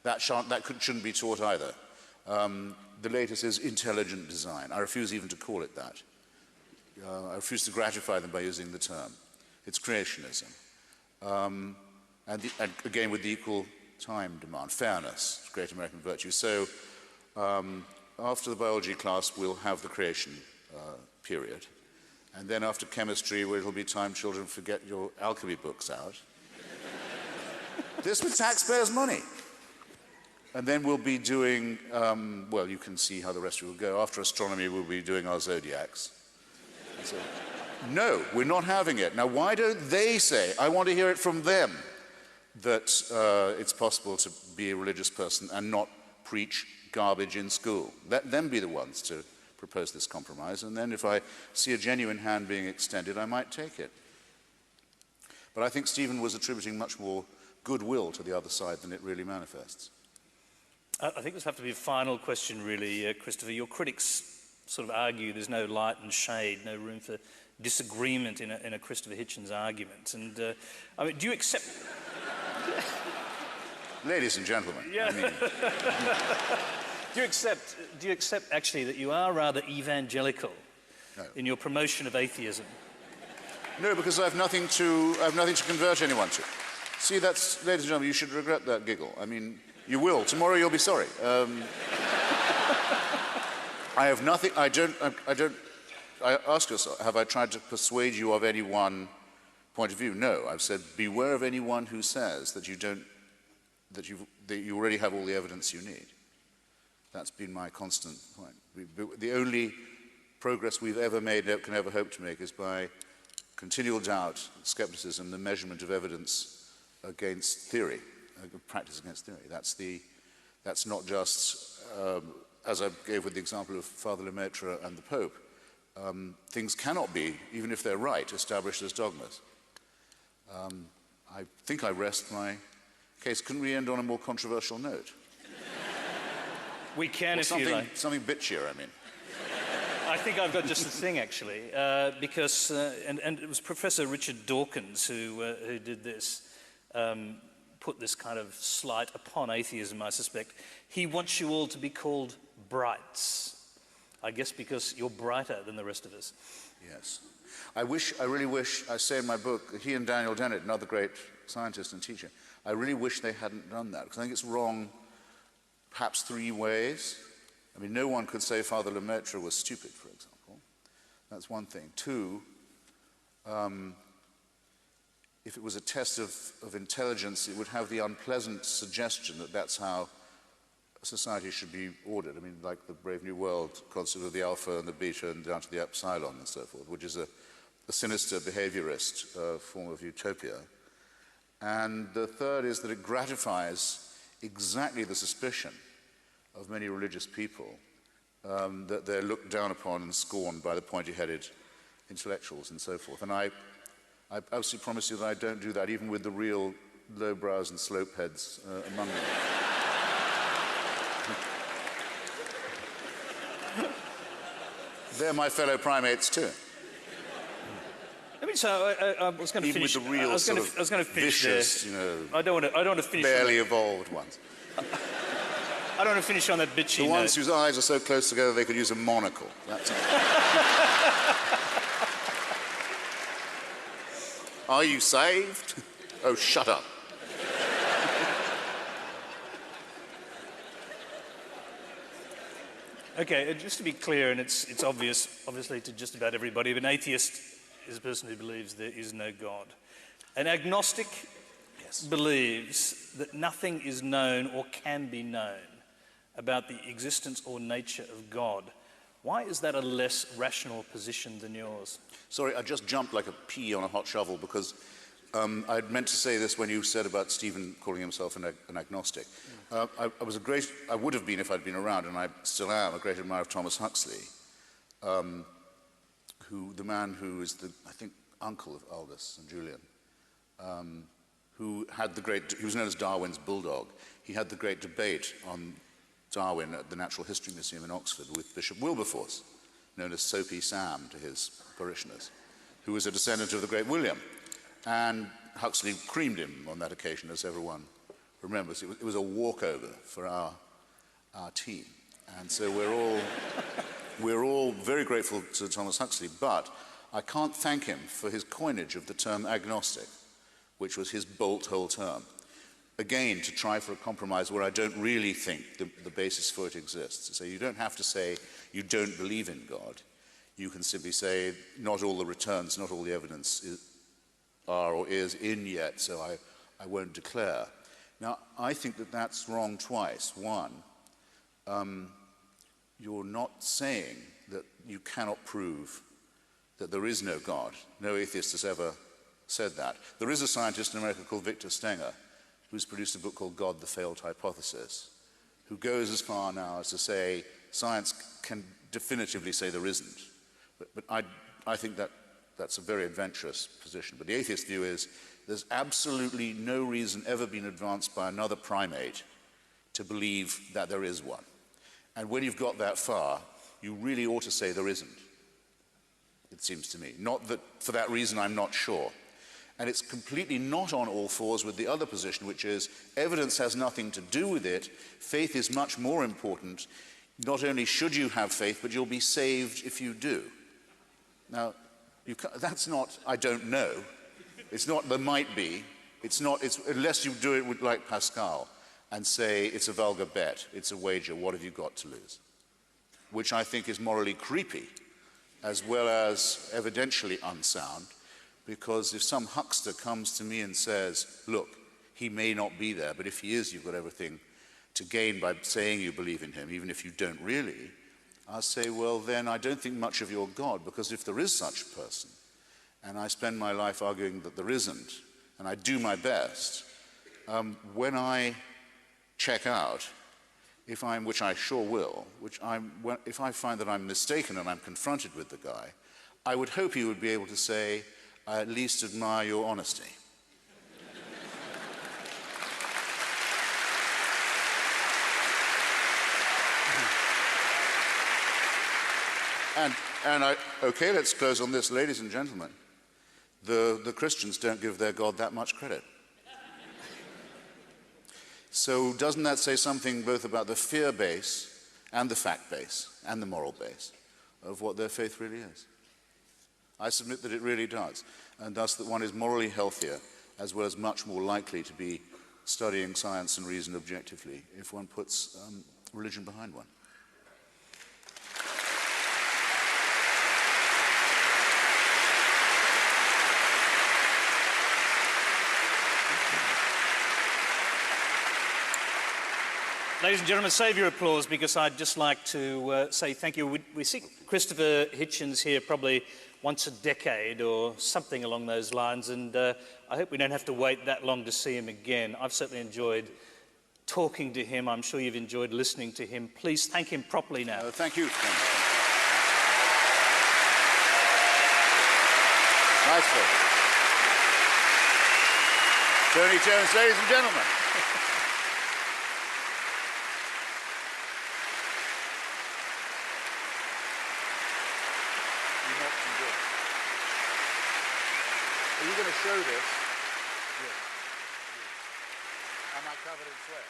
That shouldn't be taught either. The latest is intelligent design. I refuse even to call it that. I refuse to gratify them by using the term. It's creationism. And again, with the equal time demand, fairness, great American virtue. So after the biology class, we'll have the creation period. And then after chemistry, where it'll be time children forget your alchemy books out. This with taxpayers' money. And then we'll be doing, well, you can see how the rest of it will go. After astronomy, we'll be doing our zodiacs. So, no, we're not having it. Now, why don't they say, I want to hear it from them, that it's possible to be a religious person and not preach garbage in school? Let them be the ones to propose this compromise, and then if I see a genuine hand being extended, I might take it. But I think Stephen was attributing much more goodwill to the other side than it really manifests. I think this will have to be a final question, really, Christopher. Your critics sort of argue there's no light and shade, no room for disagreement in a Christopher Hitchens argument. And I mean, do you accept... Ladies and gentlemen, yeah. I mean... Do you accept actually that you are rather evangelical in your promotion of atheism? No, because I have nothing to convert anyone to. See, that's, ladies and gentlemen, you should regret that giggle. I mean, you will. Tomorrow you'll be sorry. I have nothing, I ask yourself, have I tried to persuade you of any one point of view? No, I've said, beware of anyone who says that you don't that you already have all the evidence you need. That's been my constant point. The only progress we've ever made, can ever hope to make, is by continual doubt, skepticism, the measurement of evidence against theory, practice against theory. That's not just, as I gave with the example of Father Lemaitre and the Pope, things cannot be, even if they're right, established as dogmas. I think I rest my case. Couldn't we end on a more controversial note? We can, if you like. Something bitchier, I mean. I think I've got just the thing, actually, because, and it was Professor Richard Dawkins who did this, put this kind of slight upon atheism, I suspect. He wants you all to be called brights, I guess because you're brighter than the rest of us. Yes. I really wish, I say in my book, he and Daniel Dennett, another great scientist and teacher, I really wish they hadn't done that, because I think it's wrong perhaps three ways. I mean, no one could say Father Lemaitre was stupid, for example. That's one thing. Two, if it was a test of intelligence, it would have the unpleasant suggestion that that's how society should be ordered. I mean, like the Brave New World concept of the alpha and the beta and down to the epsilon and so forth, which is a sinister behaviorist form of utopia. And the third is that it gratifies exactly the suspicion of many religious people that they're looked down upon and scorned by the pointy-headed intellectuals and so forth. And I absolutely promise you that I don't do that, even with the real lowbrows and slopeheads among them. They're my fellow primates too. I mean, so I was going to finish. Even with the real sort of vicious, there. I don't want to finish. Barely evolved ones. I don't want to finish on that bitchy The ones note. whose eyes are so close together they could use a monocle. That's it. Are you saved? Oh, shut up. Okay, just to be clear, and it's obvious, obviously, to just about everybody, but an atheist is a person who believes there is no God. An agnostic believes that nothing is known or can be known about the existence or nature of God. Why is that a less rational position than yours? Sorry, I just jumped like a pea on a hot shovel because I'd meant to say this when you said about Stephen calling himself an agnostic. I would have been if I'd been around, and I still am, a great admirer of Thomas Huxley, the man who is I think, uncle of Aldous and Julian, who he was known as Darwin's bulldog. He had the great debate on Darwin at the Natural History Museum in Oxford with Bishop Wilberforce, known as Soapy Sam to his parishioners, who was a descendant of the great William. And Huxley creamed him on that occasion, as everyone remembers. It was a walkover for our team. And so we're all very grateful to Thomas Huxley, but I can't thank him for his coinage of the term agnostic, which was his bolt-hole term. Again, to try for a compromise where I don't really think the basis for it exists. So you don't have to say you don't believe in God. You can simply say not all the returns, not all the evidence are or is in yet, so I won't declare. Now, I think that that's wrong twice. One, you're not saying that you cannot prove that there is no God. No atheist has ever said that. There is a scientist in America called Victor Stenger who's produced a book called God, the Failed Hypothesis, who goes as far now as to say science can definitively say there isn't. But I think that's a very adventurous position. But the atheist view is there's absolutely no reason ever been advanced by another primate to believe that there is one. And when you've got that far, you really ought to say there isn't, it seems to me. Not that for that reason I'm not sure. And it's completely not on all fours with the other position, which is evidence has nothing to do with it. Faith is much more important. Not only should you have faith, but you'll be saved if you do. Now, that's not, I don't know. It's not, there might be. It's unless you do it like Pascal and say it's a vulgar bet, it's a wager, what have you got to lose? Which I think is morally creepy, as well as evidentially unsound, because if some huckster comes to me and says, look, he may not be there, but if he is, you've got everything to gain by saying you believe in him, even if you don't really. I'll say, well, then I don't think much of your God, because if there is such a person, and I spend my life arguing that there isn't, and I do my best, when I check out, which I sure will, if I find that I'm mistaken and I'm confronted with the guy, I would hope he would be able to say, I at least admire your honesty. Okay, let's close on this, ladies and gentlemen. The Christians don't give their God that much credit. So doesn't that say something both about the fear base and the fact base and the moral base of what their faith really is? I submit that it really does, and thus that one is morally healthier as well as much more likely to be studying science and reason objectively if one puts religion behind one. Ladies and gentlemen, save your applause, because I'd just like to say thank you. We see Christopher Hitchens here probably once a decade or something along those lines, and I hope we don't have to wait that long to see him again. I've certainly enjoyed talking to him. I'm sure you've enjoyed listening to him. Please thank him properly now. Thank you. Nicely. Tony Jones, ladies and gentlemen. Are you going to show this? Yes. Am I covered in sweat?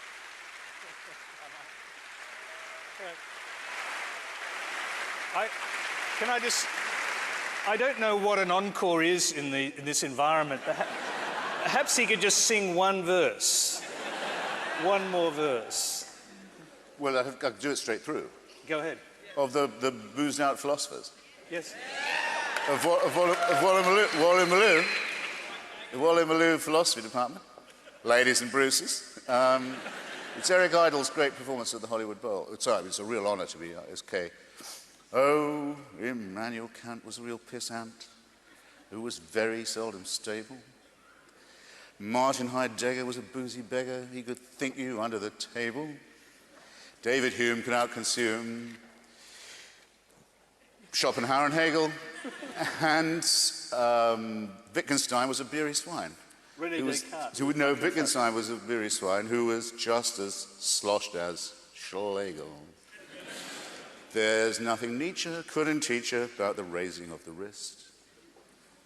I don't know what an encore is in this environment. Perhaps he could just sing one verse. One more verse. Well, I could do it straight through. Go ahead. Of the boozed-out philosophers. Yes. Of Wally Malou Philosophy Department, ladies and Bruces. It's Eric Idle's great performance at the Hollywood Bowl. Sorry, it's a real honor to be SK. Oh, Immanuel Kant was a real pissant who was very seldom stable. Martin Heidegger was a boozy beggar. He could think you under the table. David Hume could outconsume Schopenhauer and Hegel, and Wittgenstein was a beery swine. Wittgenstein was a beery swine who was just as sloshed as Schlegel. There's nothing Nietzsche couldn't teach you about the raising of the wrist.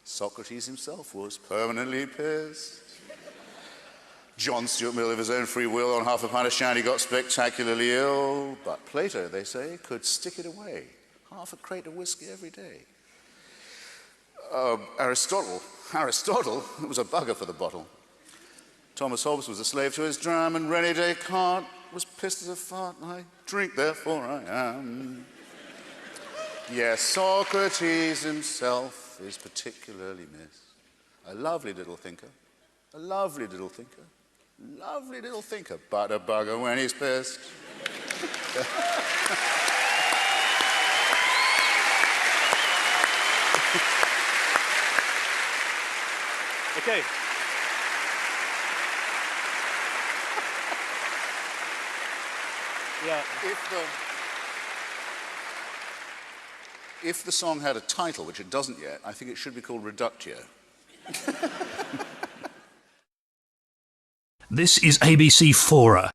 Socrates himself was permanently pissed. John Stuart Mill, of his own free will, on half a pint of shandy got spectacularly ill, but Plato, they say, could stick it away. Half a crate of whiskey every day. Aristotle was a bugger for the bottle. Thomas Hobbes was a slave to his dram, and René Descartes was pissed as a fart. I drink, therefore I am. Yes, Socrates himself is particularly missed. A lovely little thinker, a lovely little thinker, lovely little thinker, but a bugger when he's pissed. Okay. Yeah. If the song had a title, which it doesn't yet, I think it should be called Reductio. This is ABC Fora.